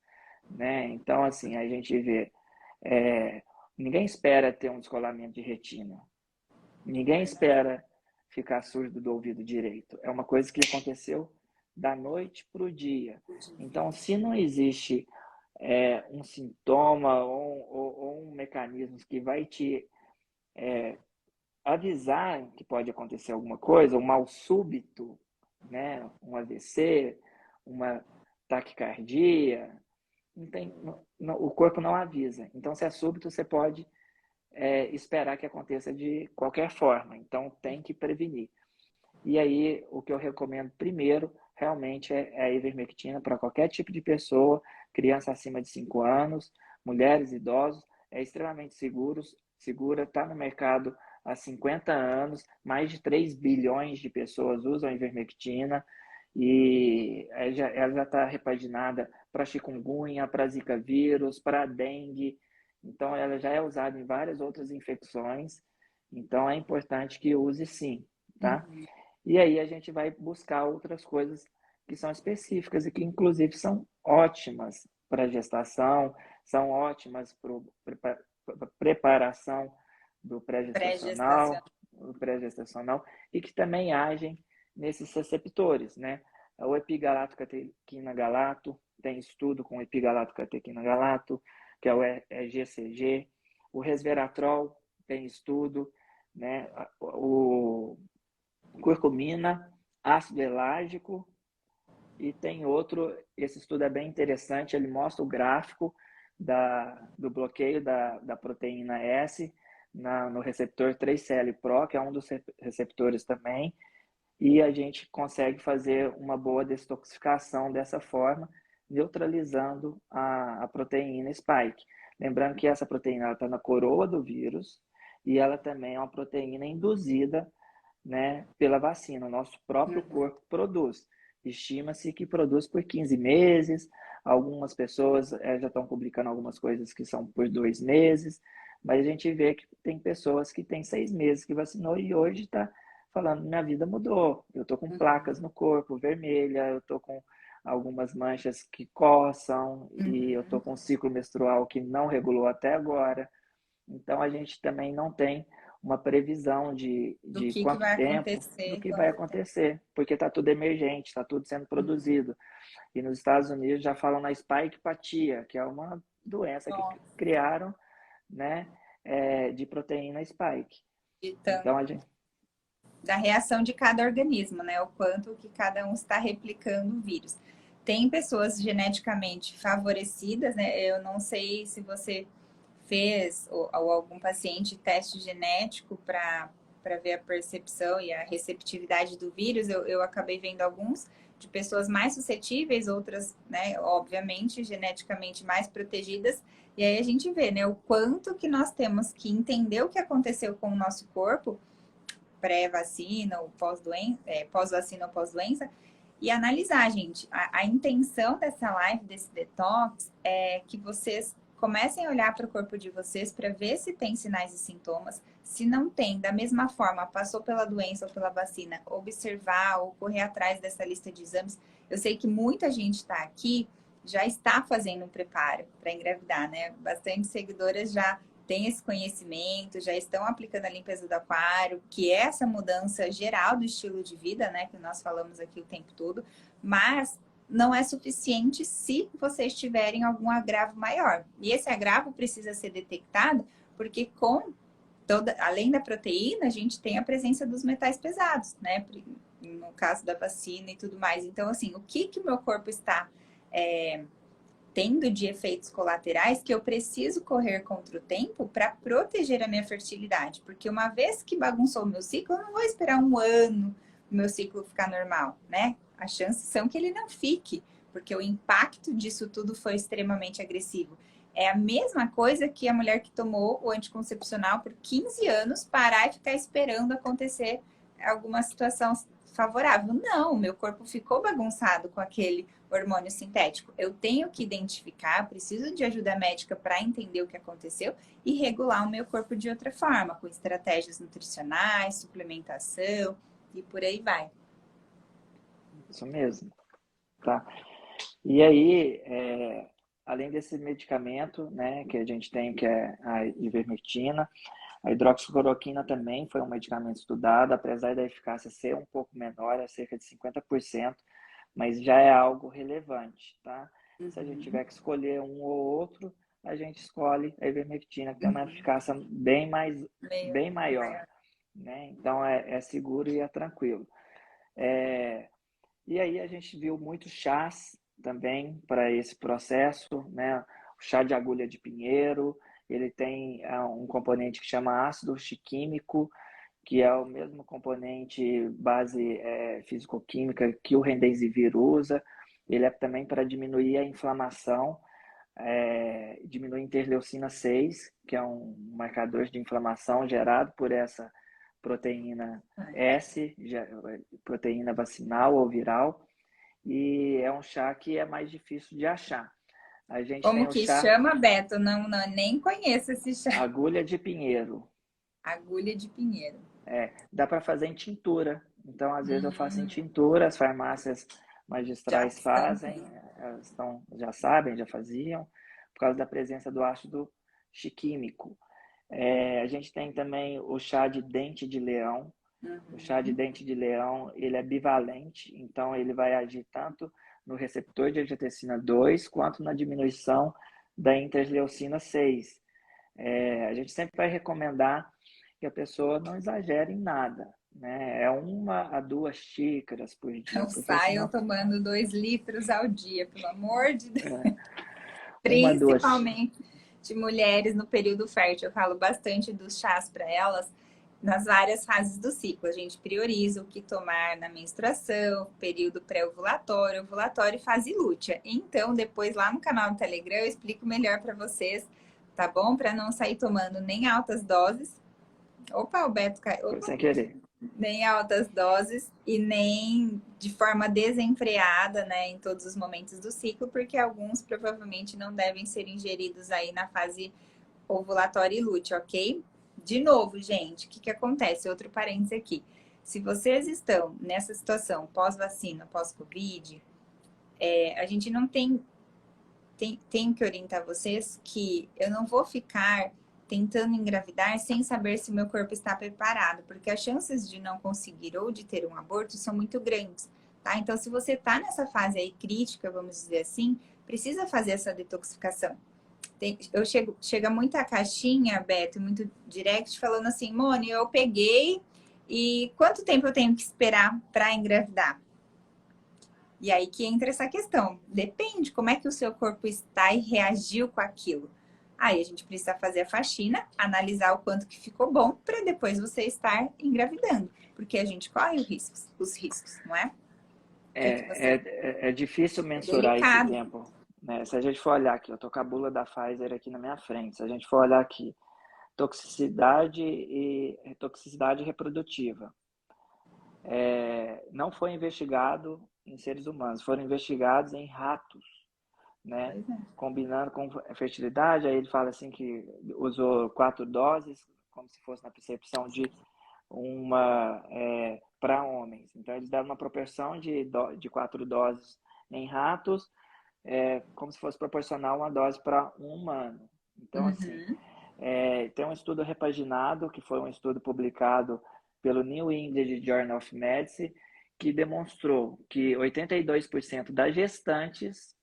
né? Então, assim, a gente vê, é, ninguém espera ter um descolamento de retina, ninguém espera ficar surdo do ouvido direito. É uma coisa que aconteceu da noite para o dia. Então, se não existe um sintoma ou um mecanismo que vai te avisar que pode acontecer alguma coisa, um mal súbito, né? Um AVC, uma taquicardia, não tem, o corpo não avisa. Então, se é súbito, você pode esperar que aconteça de qualquer forma. Então, tem que prevenir. E aí, o que eu recomendo primeiro, realmente, é a ivermectina para qualquer tipo de pessoa, criança acima de 5 anos, mulheres, idosos, é extremamente segura, está no mercado há 50 anos, mais de 3 bilhões de pessoas usam a ivermectina, e ela já está repaginada para chikungunya, para zika vírus, para dengue, então ela já é usada em várias outras infecções, então é importante que use sim, tá? Uhum. E aí a gente vai buscar outras coisas que são específicas e que, inclusive, são ótimas para gestação, são ótimas para preparação do Pré-gestação. pré-gestacional e que também agem nesses receptores, né? O epigalato-catequina galato, tem estudo com epigalato-catequina galato, que é o GCG. O resveratrol tem estudo, né? O curcumina, ácido elágico e tem outro, esse estudo é bem interessante, ele mostra o gráfico do bloqueio da proteína S no receptor 3CL-Pro, que é um dos receptores também, e a gente consegue fazer uma boa detoxificação dessa forma, neutralizando a proteína spike. Lembrando que essa proteína está na coroa do vírus e ela também é uma proteína induzida, né, pela vacina. O nosso próprio Uhum. corpo produz. Estima-se que produz por 15 meses. Algumas pessoas já estão publicando algumas coisas que são por 2 meses. Mas a gente vê que tem pessoas que têm 6 meses que vacinou e hoje está falando: minha vida mudou. Eu estou com placas no corpo, vermelha, eu estou com algumas manchas que coçam e eu estou Uhum. com um ciclo menstrual que não regulou até agora. Então, a gente também não tem uma previsão Do de que quanto vai tempo, do acontecer, que vai quanto tempo. acontecer, porque está tudo emergente, está tudo sendo Uhum. produzido. E nos Estados Unidos já falam na spikepatia, que é uma doença que Nossa, criaram, né, de proteína spike. de Então, a gente... da reação de cada organismo, né? O quanto que cada um está replicando o vírus. Tem pessoas geneticamente favorecidas, né? Eu não sei se você fez ou algum paciente teste genético para ver a percepção e a receptividade do vírus. Eu acabei vendo alguns de pessoas mais suscetíveis, outras, né, obviamente, geneticamente mais protegidas. E aí a gente vê, né, o quanto que nós temos que entender o que aconteceu com o nosso corpo pré-vacina ou pós-doença, pós-vacina ou pós-doença, e analisar, gente. A intenção dessa live, desse detox, é que vocês comecem a olhar para o corpo de vocês para ver se tem sinais e sintomas. Se não tem, da mesma forma, passou pela doença ou pela vacina, observar ou correr atrás dessa lista de exames. Eu sei que muita gente está aqui, já está fazendo um preparo para engravidar, né? Bastante seguidoras já têm esse conhecimento, já estão aplicando a limpeza do aquário, que é essa mudança geral do estilo de vida, né? Que nós falamos aqui o tempo todo, mas não é suficiente se vocês tiverem algum agravo maior. E esse agravo precisa ser detectado, porque com além da proteína, a gente tem a presença dos metais pesados, né? No caso da vacina e tudo mais. Então, assim, o que o meu corpo está tendo de efeitos colaterais que eu preciso correr contra o tempo para proteger a minha fertilidade? Porque uma vez que bagunçou o meu ciclo, eu não vou esperar um ano o meu ciclo ficar normal, né? As chances são que ele não fique, porque o impacto disso tudo foi extremamente agressivo. É a mesma coisa que a mulher que tomou o anticoncepcional por 15 anos parar e ficar esperando acontecer alguma situação favorável. Não, meu corpo ficou bagunçado com aquele hormônio sintético. Eu tenho que identificar, preciso de ajuda médica para entender o que aconteceu e regular o meu corpo de outra forma, com estratégias nutricionais, suplementação e por aí vai. Isso mesmo, tá? E aí, além desse medicamento, né, que a gente tem, que é a ivermectina, a hidroxicloroquina também foi um medicamento estudado, apesar da eficácia ser um pouco menor, é cerca de 50%, mas já é algo relevante, tá? Se a gente tiver que escolher um ou outro, a gente escolhe a ivermectina, que tem uma eficácia bem maior, né? Então é seguro e é tranquilo. E aí a gente viu muitos chás também para esse processo, né? O chá de agulha de pinheiro, ele tem um componente que chama ácido urtiquímico, que é o mesmo componente base físico-química que o Remdesivir usa. Ele é também para diminuir a inflamação, diminuir a interleucina 6, que é um marcador de inflamação gerado por essa proteína S, proteína vacinal ou viral, e é um chá que é mais difícil de achar. A gente tem Como o que chá chama, Beto? Não, nem conheço esse chá. agulha de pinheiro. Agulha de pinheiro. Dá para fazer em tintura. Então, às vezes eu faço em tintura, as farmácias Já magistrais estão. fazem, elas já sabem, já faziam, por causa da presença do ácido chiquímico. A gente tem também o chá de dente de leão. O chá de dente de leão, ele é bivalente, então ele vai agir tanto no receptor de angiotensina 2 quanto na diminuição da interleucina 6. A gente sempre vai recomendar que a pessoa não exagere em nada, né? É 1 a 2 xícaras por dia, Não porque saiam senão tomando 2 litros ao dia, pelo amor de Deus. 1 a 2. Principalmente de mulheres no período fértil. Eu falo bastante dos chás para elas nas várias fases do ciclo. A gente prioriza o que tomar na menstruação, período pré-ovulatório, ovulatório e fase lútea. Então, depois lá no canal do Telegram eu explico melhor para vocês, tá bom? Para não sair tomando nem altas doses. Opa, o Beto caiu. Foi Opa, sem querer. nem altas doses e nem de forma desenfreada, né, em todos os momentos do ciclo, porque alguns provavelmente não devem ser ingeridos aí na fase ovulatória e lútea, ok? De novo, gente, o que acontece? Outro parênteses aqui. Se vocês estão nessa situação pós-vacina, pós-Covid, a gente não tem que orientar vocês que eu não vou ficar tentando engravidar sem saber se o meu corpo está preparado, porque as chances de não conseguir ou de ter um aborto são muito grandes, tá? Então, se você está nessa fase aí crítica, vamos dizer assim, precisa fazer essa detoxificação. Chega muita caixinha, Beto, muito direct, falando assim, Mone, eu peguei e quanto tempo eu tenho que esperar para engravidar? E aí que entra essa questão. Depende como é que o seu corpo está e reagiu com aquilo. Aí a gente precisa fazer a faxina, analisar o quanto que ficou bom para depois você estar engravidando, porque a gente corre os riscos, não é? O que você... É difícil É mensurar esse delicado. tempo, né? Se a gente for olhar aqui, eu tô com a bula da Pfizer aqui na minha frente. Se a gente for olhar aqui, toxicidade reprodutiva. Não foi investigado em seres humanos, foram investigados em ratos, né? Pois é. Combinando com fertilidade, aí ele fala assim que usou 4 doses, como se fosse na percepção de uma para homens. Então eles deram uma proporção de 4 doses em ratos, como se fosse proporcional uma dose para um humano. Então, assim, tem um estudo repaginado, que foi um estudo publicado pelo New England Journal of Medicine, que demonstrou que 82% das gestantes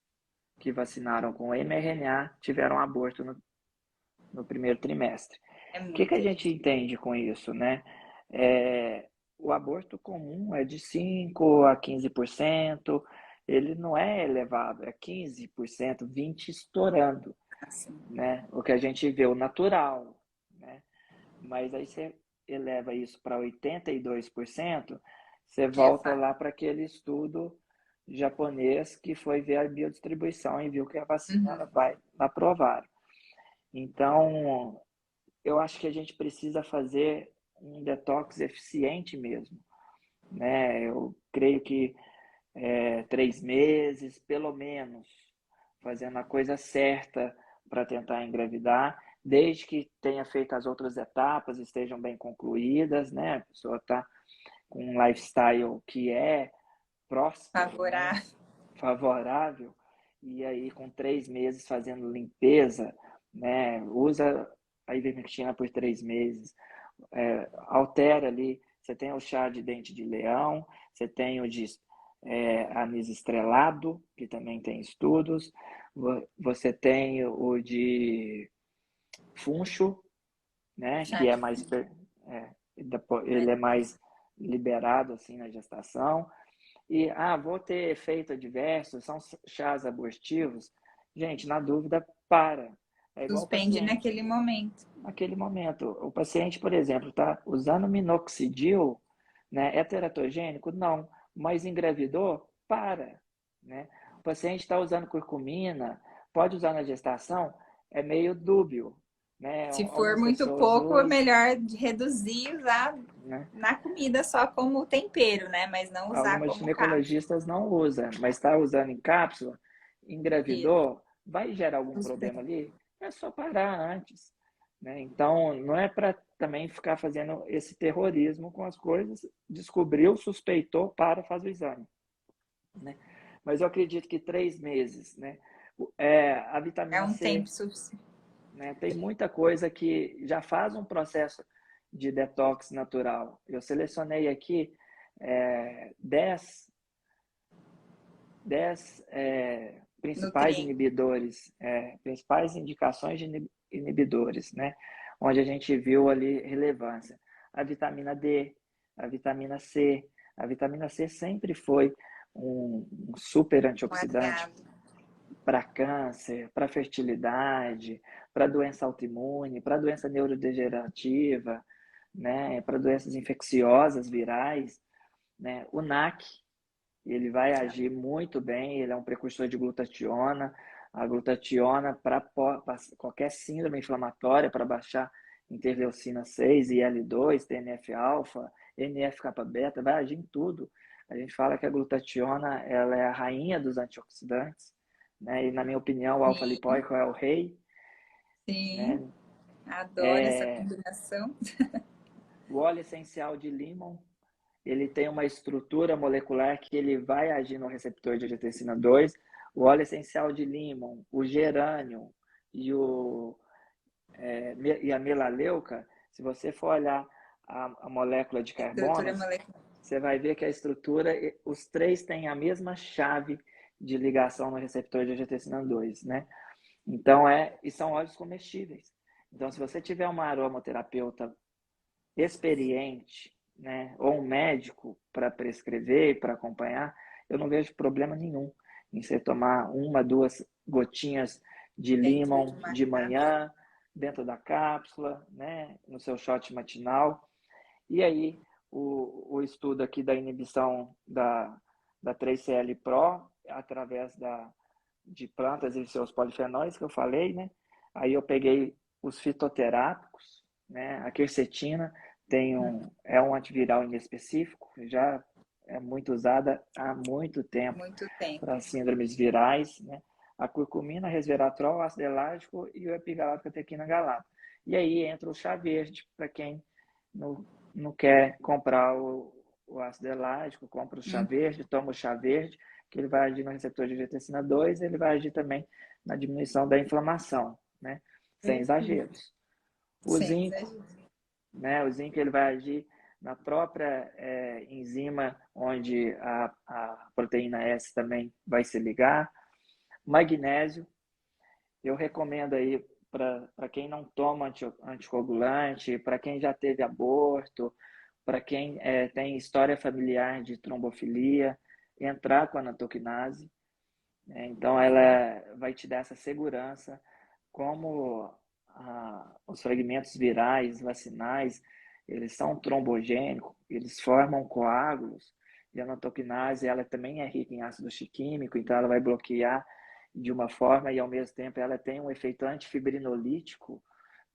que vacinaram com mRNA tiveram aborto no primeiro trimestre. É O que a muito gente difícil. entende com isso, né? O aborto comum é de 5 a 15%, ele não é elevado, é 15%, 20% estourando, Assim. né? O que a gente vê, o natural, né? Mas aí você eleva isso para 82%, você Que é volta fato. lá para aquele estudo japonês que foi ver a biodistribuição e viu que a vacina ela Uhum. vai aprovar. Então, eu acho que a gente precisa fazer um detox eficiente mesmo, né? Eu creio que 3 meses, pelo menos, fazendo a coisa certa para tentar engravidar, desde que tenha feito as outras etapas, estejam bem concluídas, né? A pessoa está com um lifestyle que é próspero, né? Favorável. Favorável, e aí com 3 meses fazendo limpeza, né? Usa a ivermectina por 3 meses, altera ali. Você tem o chá de dente de leão, você tem o de anis estrelado, que também tem estudos, você tem o de funcho, né, Chá que é de mais, fundo. é, ele é mais liberado assim na gestação. E, vou ter efeito adverso, são chás abortivos. Gente, na dúvida, para. É igual o Suspende paciente. naquele momento. Naquele momento, o paciente, por exemplo, está usando minoxidil, né? É teratogênico? Não. Mas engravidou? Para. Né? O paciente está usando curcumina, pode usar na gestação? É meio dúbio. Né? Se for Algumas muito pessoas pouco, é usam, melhor reduzir, usar né? na comida só como tempero, né? Mas não usar Algumas como cápsula. ginecologistas não usam, mas está usando em cápsula, Isso. engravidou, vai gerar algum problema Suspende. ali? É só parar antes. Né? Então, não é para também ficar fazendo esse terrorismo com as coisas. Descobriu, suspeitou, para, faz o exame. Né? Mas eu acredito que 3 meses, né? A É vitamina um tempo C, suficiente. né? Tem muita coisa que já faz um processo de detox natural. Eu selecionei aqui 10 principais Nutriente. inibidores, principais indicações de inibidores, né? Onde a gente viu ali relevância. A vitamina D, a vitamina C. A vitamina C sempre foi um super Um antioxidante aliado. para câncer, para fertilidade, para doença autoimune, para doença neurodegenerativa, né? Para doenças infecciosas, virais, né? O NAC, ele vai agir muito bem, ele é um precursor de glutationa. A glutationa, para qualquer síndrome inflamatória, para baixar interleucina 6, IL-2, TNF-alfa, NF-kappa-beta, vai agir em tudo. A gente fala que a glutationa ela é a rainha dos antioxidantes, né? E, na minha opinião, o Sim, alfa-lipoico é o rei, sim. né? Adoro essa É, combinação. o óleo essencial de limão, ele tem uma estrutura molecular que ele vai agir no receptor de angiotensina 2. O óleo essencial de limão, o gerânio e, e a melaleuca, se você for olhar a molécula de Estrutura carbonos, molecular. você vai ver que a estrutura, os três têm a mesma chave de ligação no receptor de angiotensina 2, né? Então, e são óleos comestíveis. Então, se você tiver uma aromaterapeuta experiente, né, ou um médico para prescrever, para acompanhar, eu não vejo problema nenhum em você tomar 1, 2 gotinhas de Dentro de limão uma de cápsula. manhã, dentro da cápsula, né, no seu shot matinal. E aí, o estudo aqui da inibição da 3CL-Pro, através de plantas e seus polifenóis, que eu falei, né? Aí eu peguei os fitoterápicos, né? A quercetina é um antiviral inespecífico, já é muito usada há muito tempo Muito tempo. para síndromes virais, né? A curcumina, resveratrol, ácido elágico e o epigaláctico catequina galato. E aí entra o chá verde, para quem não, não quer comprar o ácido elágico, compra o chá Hum, verde, toma o chá verde, que ele vai agir no receptor de angiotensina 2, ele vai agir também na diminuição da inflamação, né? Sem perfeito. exageros. O Sem zinco, exagero. né? O zinco ele vai agir na própria enzima onde a proteína S também vai se ligar. Magnésio, eu recomendo aí para quem não toma anticoagulante, para quem já teve aborto, para quem tem história familiar de trombofilia, entrar com a natoquinase. Então, ela vai te dar essa segurança, como os fragmentos virais, vacinais, eles são trombogênicos, eles formam coágulos, e a natoquinase, ela também é rica em ácido chiquímico, então ela vai bloquear de uma forma e, ao mesmo tempo, ela tem um efeito antifibrinolítico,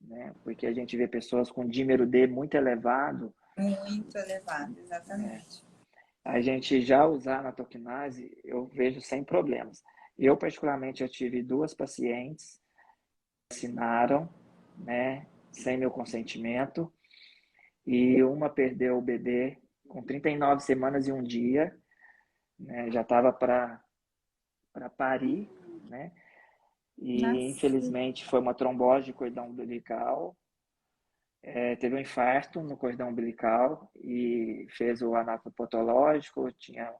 né? Porque a gente vê pessoas com dímero D muito elevado. Muito elevado, exatamente. A gente já usar a natoquinase, eu vejo sem problemas. Eu, particularmente, eu tive 2 pacientes que assinaram, né, sem meu consentimento, e uma perdeu o bebê com 39 semanas e 1 dia, né, já estava para parir, né, e Nossa. infelizmente foi uma trombose de cordão umbilical, teve um infarto no cordão umbilical e fez o anatopatológico, tinha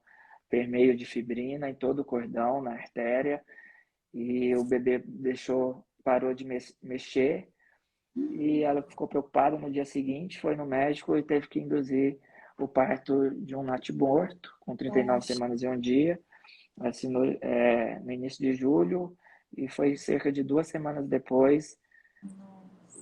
permeio de fibrina em todo o cordão, na artéria, e o bebê parou de mexer, e ela ficou preocupada. No dia seguinte foi no médico e teve que induzir o parto de um natimorto, com 39 Poxa. semanas e 1 dia, assinou, no início de julho, e foi cerca de 2 semanas depois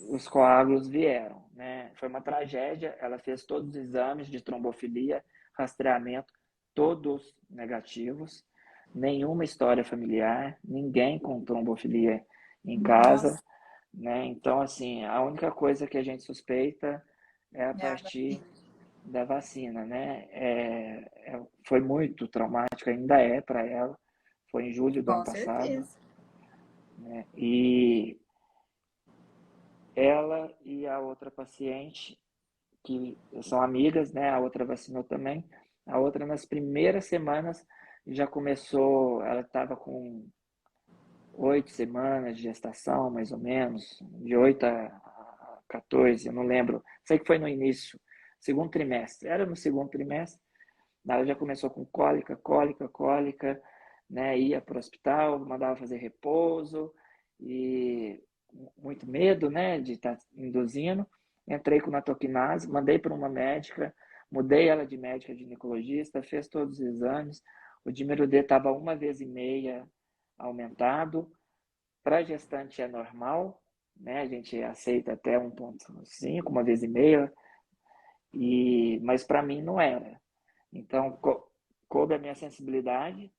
os coágulos vieram, né? Foi uma tragédia. Ela fez todos os exames de trombofilia, rastreamento, todos negativos, nenhuma história familiar, ninguém com trombofilia em casa, Nossa. né? Então, assim, a única coisa que a gente suspeita é a partir da vacina, né? Foi muito traumático, ainda é para ela. Foi em julho do ano Com passado, certeza. né? E ela e a outra paciente, que são amigas, né? A outra vacinou também. A outra, nas primeiras semanas, já começou, ela estava com 8 semanas de gestação, mais ou menos, de 8 a 14, eu não lembro. Sei que foi no início, segundo trimestre. Era no segundo trimestre. Ela já começou com cólica, cólica, cólica, né? Ia para o hospital, mandava fazer repouso e muito medo, né, de estar induzindo. Entrei com natoquinase, mandei para uma médica, mudei ela de médica ginecologista, fez todos os exames. O dímero D estava 1,5 vezes aumentado. Para gestante é normal, né? A gente aceita até 1,5, 1,5 vezes, mas para mim não era. Então, coube a minha sensibilidade,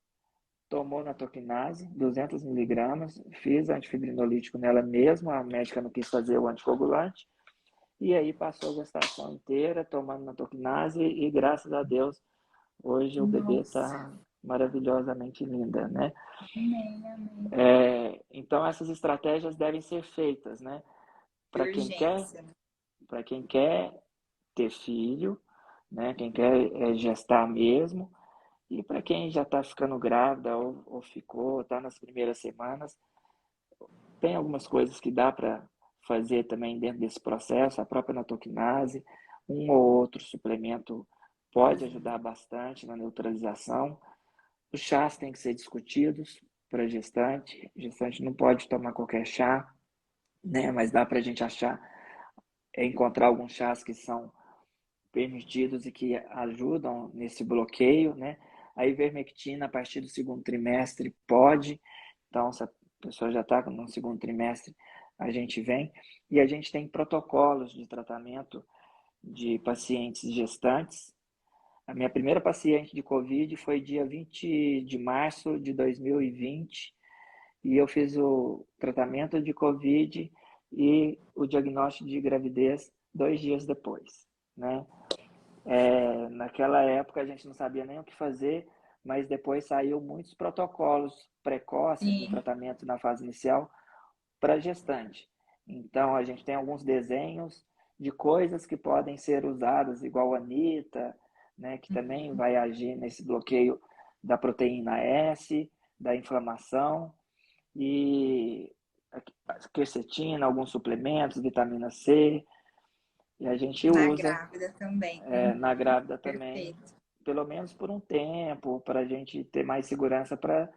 tomou natoquinase, 200 miligramas, fiz antifibrinolítico nela mesma, a médica não quis fazer o anticoagulante, e aí passou a gestação inteira tomando natoquinase e, graças a Deus, hoje o bebê Nossa. está maravilhosamente linda, né? Amém, amém. Então, essas estratégias devem ser feitas, né? De Para quem quer, urgência. para quem quer ter filho, né? Quem quer gestar mesmo, e para quem já está ficando grávida ou ficou, está nas primeiras semanas, tem algumas coisas que dá para fazer também dentro desse processo. A própria natoquinase, um ou outro suplemento pode ajudar bastante na neutralização. Os chás têm que ser discutidos para gestante. Gestante não pode tomar qualquer chá, né? Mas dá para a gente encontrar alguns chás que são permitidos e que ajudam nesse bloqueio, né? A ivermectina, a partir do segundo trimestre, pode. Então, se a pessoa já está no segundo trimestre, a gente vem. E a gente tem protocolos de tratamento de pacientes gestantes. A minha primeira paciente de Covid foi dia 20 de março de 2020 e eu fiz o tratamento de Covid e o diagnóstico de gravidez 2 dias depois, né? Naquela época a gente não sabia nem o que fazer, mas depois saiu muitos protocolos precoces no Sim. tratamento na fase inicial para gestante. Então a gente tem alguns desenhos de coisas que podem ser usadas, igual a Anita, né, que também vai agir nesse bloqueio da proteína S, da inflamação, e a quercetina, alguns suplementos, vitamina C, e a gente Na usa grávida também. na grávida também, Perfeito. pelo menos por um tempo, para a gente ter mais segurança para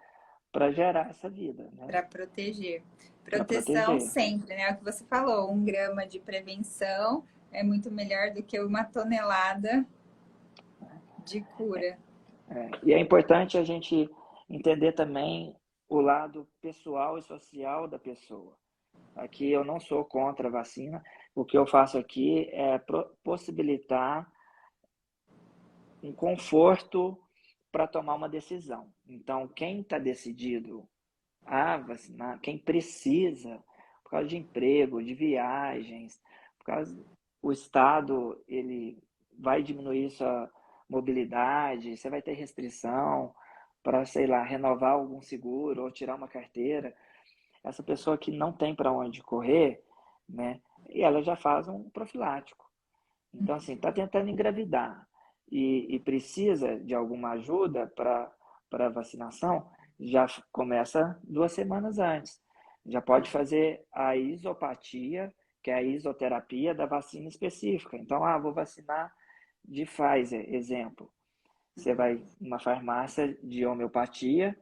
para gerar essa vida, né? Para proteger. Para Proteção proteger. sempre, né? É o que você falou, 1 grama de prevenção é muito melhor do que 1 tonelada de cura. E é importante a gente entender também o lado pessoal e social da pessoa. Aqui eu não sou contra a vacina, o que eu faço aqui é possibilitar um conforto para tomar uma decisão. Então, quem está decidido a vacinar, quem precisa, por causa de emprego, de viagens, por causa o Estado, ele vai diminuir sua mobilidade, você vai ter restrição para, sei lá, renovar algum seguro ou tirar uma carteira. Essa pessoa que não tem para onde correr, né? E ela já faz um profilático. Então, assim, está tentando engravidar e precisa de alguma ajuda para vacinação, já começa 2 semanas antes. Já pode fazer a isopatia, que é a isoterapia da vacina específica. Então, vou vacinar de Pfizer, exemplo. Você vai numa farmácia de homeopatia,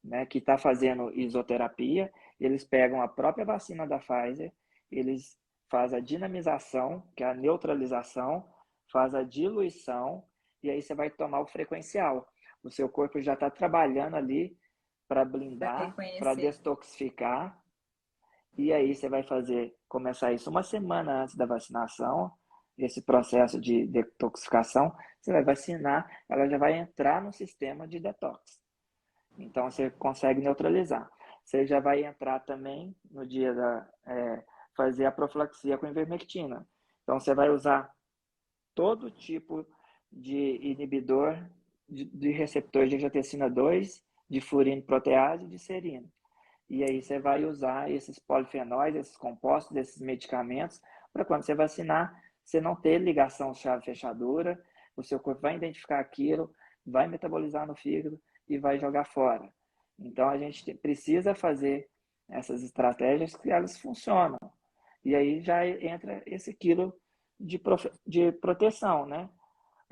né, que está fazendo isoterapia, eles pegam a própria vacina da Pfizer, eles fazem a dinamização, que é a neutralização, faz a diluição, e aí você vai tomar o frequencial. O seu corpo já está trabalhando ali para Para blindar, para reconhecer. detoxificar, e aí você vai começar isso 1 semana antes da vacinação, esse processo de detoxificação, você vai vacinar, ela já vai entrar no sistema de detox. Então, você consegue neutralizar. Você já vai entrar também no dia fazer a profilaxia com ivermectina. Então, você vai usar todo tipo de inibidor de receptor de angiotensina 2, de furina protease e de serina. E aí você vai usar esses polifenóis, esses compostos, esses medicamentos, para quando você vacinar, você não ter ligação chave-fechadura, o seu corpo vai identificar aquilo, vai metabolizar no fígado e vai jogar fora. Então a gente precisa fazer essas estratégias que elas funcionam. E aí já entra esse quilo de proteção, né?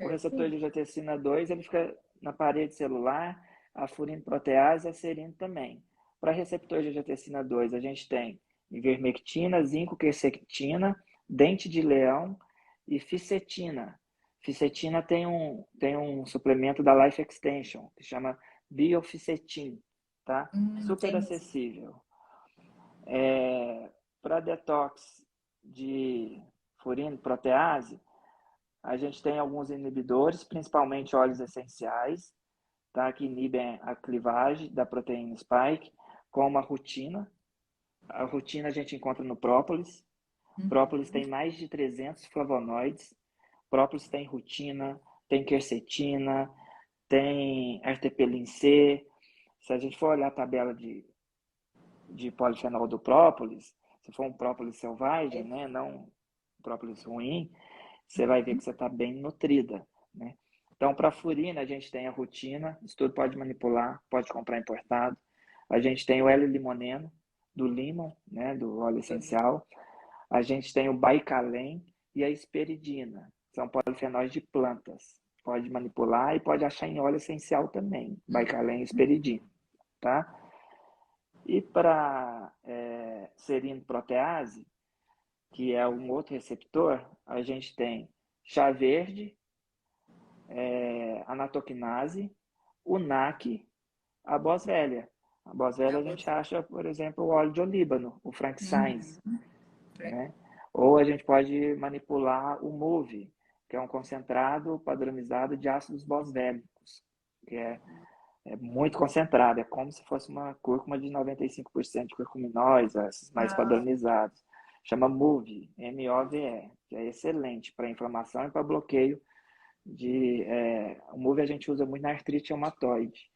O receptor de Perfeito. angiotensina 2 ele fica na parede celular, a furinoprotease e a serina também. Para receptor de angiotensina 2, a gente tem ivermectina, zinco, quercetina, dente de leão e fisetina. Fisetina tem um suplemento da Life Extension, que chama Biofisetin, tá? Super Entendi. acessível. Para detox de furina protease, a gente tem alguns inibidores, principalmente óleos essenciais, tá? Que inibem a clivagem da proteína spike, como a rutina. A rutina a gente encontra no própolis. Própolis tem mais de 300 flavonoides. Própolis tem rutina, tem quercetina, tem ertepelin C. Se a gente for olhar a tabela de polifenol do própolis, se for um própolis selvagem, né, não um própolis ruim, você vai ver que você está bem nutrida, né? Então, para a furina, a gente tem a rutina, isso tudo pode manipular, pode comprar importado. A gente tem o L-limoneno, do limão, né, do óleo essencial. A gente tem o baicalém e a esperidina, são polifenóis de plantas. Pode manipular e pode achar em óleo essencial também, baicalém e esperidina, tá? E para serinoprotease, que é um outro receptor, a gente tem chá verde, a natoquinase, o NAC, a boswellia. A boswellia a gente acha, por exemplo, o óleo de olíbano, o frankincense, né? Ou a gente pode manipular o MUV, que é um concentrado padronizado de ácidos boswellicos, que é muito concentrado, é como se fosse uma cúrcuma de 95% de curcuminosa, esses mais padronizados. Chama MUVE, M-O-V-E, que é excelente para inflamação e para bloqueio o MUVE a gente usa muito na artrite reumatoide,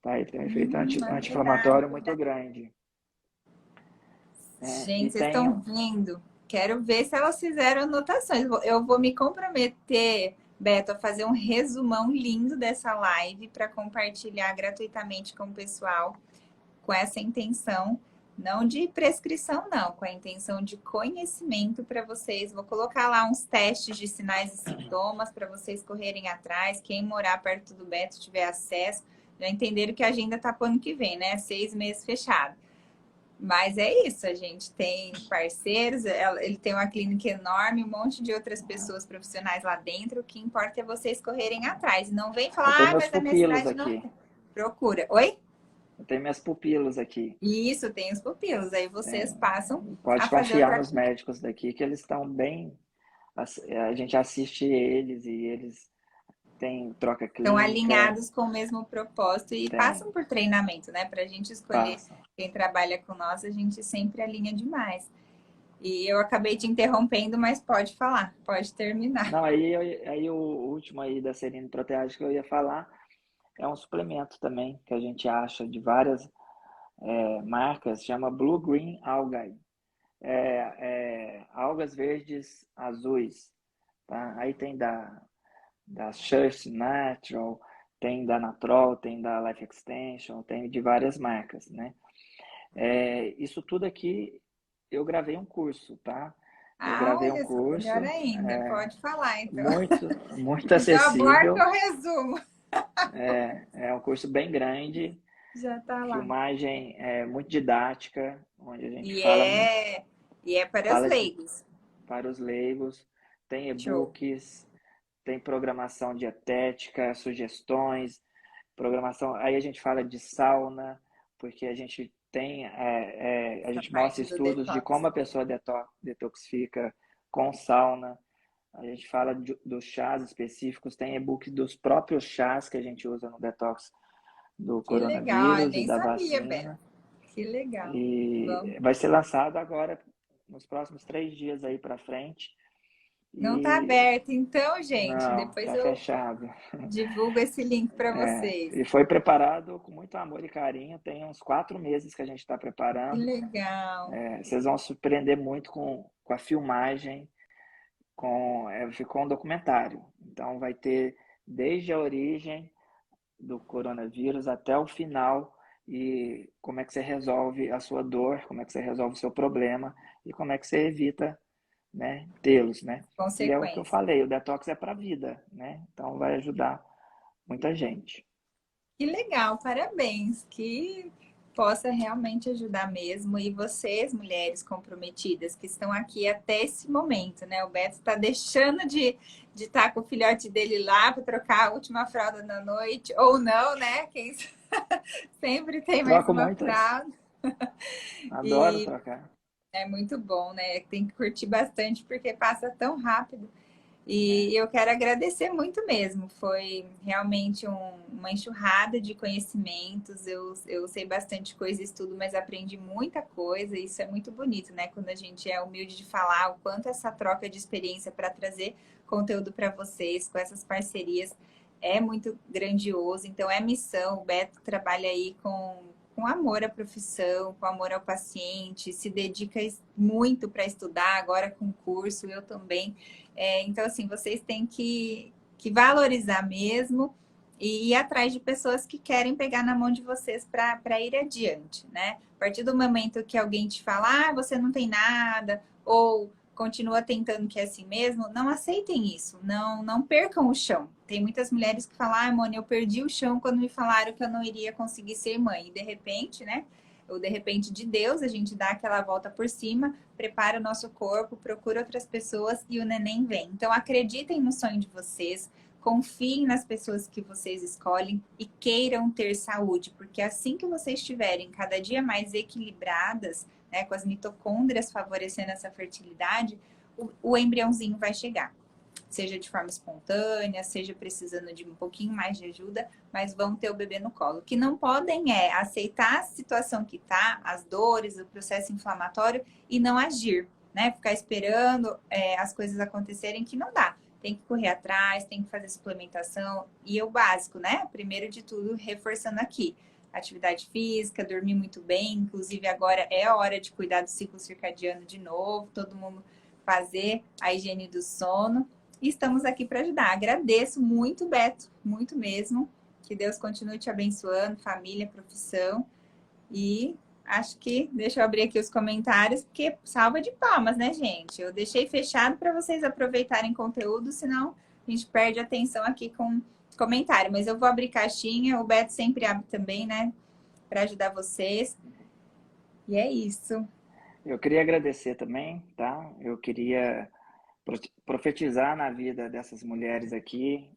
tá? Ele tem um efeito anti-inflamatório muito grande. E Gente, vocês tem estão vendo? Quero ver se elas fizeram anotações. Eu vou me comprometer, Beto, a fazer um resumão lindo dessa live para compartilhar gratuitamente com o pessoal, com essa intenção, não de prescrição, não, com a intenção de conhecimento para vocês. Vou colocar lá uns testes de sinais e sintomas para vocês correrem atrás. Quem morar perto do Beto tiver acesso, já entenderam que a agenda tá pro ano que vem, né? 6 meses fechado. Mas é isso, a gente tem parceiros, ele tem uma clínica enorme, um monte de outras pessoas profissionais lá dentro. O que importa é vocês correrem atrás. Não vem Eu tenho falar, meus mas a minha pupilos cidade não aqui. tem. Procura. Oi? Eu tenho meus pupilos aqui. Isso, tem os pupilos. Aí vocês passam Pode a fazer o confiar nos tratamento. médicos daqui, que eles estão bem. A gente assiste eles e eles têm troca Estão clínica, alinhados com o mesmo propósito e tem, passam por treinamento, né? Para a gente escolher passam. quem trabalha com nós, a gente sempre alinha demais. E eu acabei te interrompendo, mas pode falar, pode terminar. Não, aí o último aí da Serine Proteage que eu ia falar é um suplemento também que a gente acha de várias marcas, chama Blue Green Algae. Algas verdes azuis, tá? Aí tem da Surf Natural, tem da Natrol, tem da Life Extension, tem de várias marcas, né? Isso tudo aqui eu gravei um curso, tá? Eu Ah, gravei um olha só, melhor curso ainda. Pode falar, então. muito Então, aborta acessível. o resumo. É um curso bem grande, Já tá lá. filmagem muito didática, onde a gente E é, e é para os fala leigos. para os leigos, tem Show. e-books, tem programação dietética, sugestões, programação. Aí a gente fala de sauna, porque a gente tem, a Essa gente mostra parte do estudos de detox. como a pessoa detoxifica com sauna. A gente fala dos chás específicos, tem e-book dos próprios chás que a gente usa no detox do Que legal, eu coronavírus e nem da sabia, Beto. vacina. Que legal. Vamos. E vai ser lançado agora nos próximos 3 dias aí para frente. Não tá E aberto, então, gente. não, Depois tá eu fechado. divulgo esse link para vocês. E foi preparado com muito amor e carinho. Tem uns 4 meses que a gente está Que preparando. legal. Vocês vão se surpreender muito com a filmagem, ficou um documentário. Então vai ter desde a origem do coronavírus até o final e como é que você resolve a sua dor, como é que você resolve o seu problema e como é que você evita, né, tê-los, né? E é o que eu Consequência. falei, o detox é para a vida, né? Então vai ajudar muita gente. Que legal, parabéns. Que possa realmente ajudar mesmo. E vocês, mulheres comprometidas, que estão aqui até esse momento, né? O Beto está deixando de estar com o filhote dele lá para trocar a última fralda na noite, ou não, né? Quem sempre tem mais Troco uma muitas, fralda. adoro E trocar. é muito bom, né? Tem que curtir bastante porque passa tão rápido. E eu quero agradecer muito mesmo. Foi realmente uma enxurrada de conhecimentos. Eu sei bastante coisa, estudo, mas aprendi muita coisa. Isso é muito bonito, né? Quando a gente é humilde de falar o quanto essa troca de experiência para trazer conteúdo para vocês, com essas parcerias, é muito grandioso. Então, é missão. O Beto trabalha aí com amor à profissão, com amor ao paciente, se dedica muito para estudar, agora com curso, eu também. Então, assim, vocês têm que valorizar mesmo e ir atrás de pessoas que querem pegar na mão de vocês para ir adiante, né? A partir do momento que alguém te fala, você não tem nada, ou continua tentando que é assim mesmo, não aceitem isso, não percam o chão. Tem muitas mulheres que falam, Mônica, eu perdi o chão quando me falaram que eu não iria conseguir ser mãe. E de repente, né? Ou de repente de Deus, a gente dá aquela volta por cima, prepara o nosso corpo, procura outras pessoas e o neném vem. Então acreditem no sonho de vocês, confiem nas pessoas que vocês escolhem e queiram ter saúde, porque assim que vocês estiverem cada dia mais equilibradas, né, com as mitocôndrias favorecendo essa fertilidade, o embriãozinho vai chegar. Seja de forma espontânea, seja precisando de um pouquinho mais de ajuda, mas vão ter o bebê no colo. O que não podem é aceitar a situação que tá, as dores, o processo inflamatório e não agir, né? Ficar esperando as coisas acontecerem que não dá. Tem que correr atrás, tem que fazer suplementação e o básico, né? Primeiro de tudo, reforçando aqui. Atividade física, dormir muito bem, inclusive agora é a hora de cuidar do ciclo circadiano de novo, todo mundo fazer a higiene do sono. E estamos aqui para ajudar. Agradeço muito, Beto, muito mesmo. Que Deus continue te abençoando, família, profissão. E acho que, deixa eu abrir aqui os comentários, porque salva de palmas, né, gente? Eu deixei fechado para vocês aproveitarem conteúdo, senão a gente perde a atenção aqui com comentário, mas eu vou abrir caixinha, o Beto sempre abre também, né? Para ajudar vocês. E é isso. Eu queria agradecer também, tá? Eu queria profetizar na vida dessas mulheres aqui,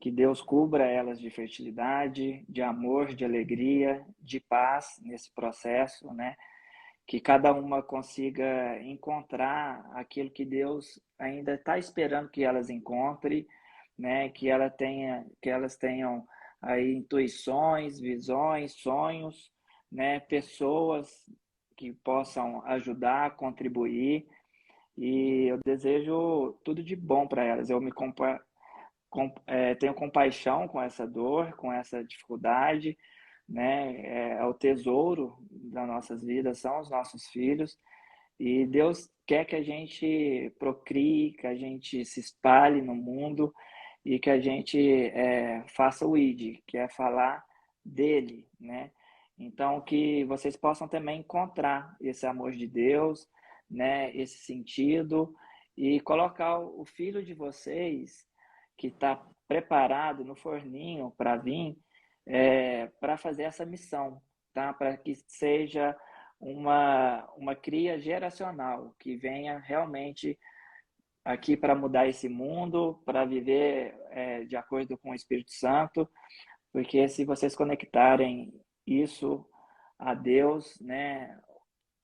que Deus cubra elas de fertilidade, de amor, de alegria, de paz nesse processo, né? Que cada uma consiga encontrar aquilo que Deus ainda está esperando que elas encontrem, né? Que elas tenham aí intuições, visões, sonhos, né? Pessoas que possam ajudar, contribuir, e eu desejo tudo de bom para elas. Eu tenho compaixão com essa dor, com essa dificuldade, né? O tesouro das nossas vidas são os nossos filhos, e Deus quer que a gente procrie, que a gente se espalhe no mundo e que a gente faça o ID, que é falar dele, né? Então, que vocês possam também encontrar esse amor de Deus, né? Esse sentido, e colocar o filho de vocês que está preparado no forninho para vir, para fazer essa missão, tá? Para que seja uma cria geracional que venha realmente aqui para mudar esse mundo, para viver de acordo com o Espírito Santo, porque se vocês conectarem isso a Deus, né,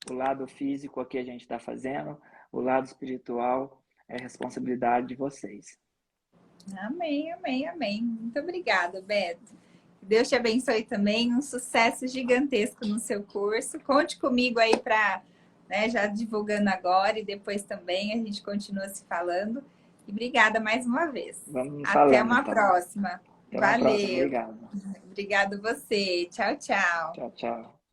o lado físico aqui a gente está fazendo, o lado espiritual é responsabilidade de vocês. Amém, amém, amém. Muito obrigada, Beto. Deus te abençoe também, um sucesso gigantesco no seu curso. Conte comigo aí para, né, já divulgando agora e depois também a gente continua se falando. E obrigada mais uma vez. Vamos Até falando, uma então. próxima. Até uma próxima. Valeu. Obrigado. Obrigado você. Tchau, tchau. Tchau, tchau.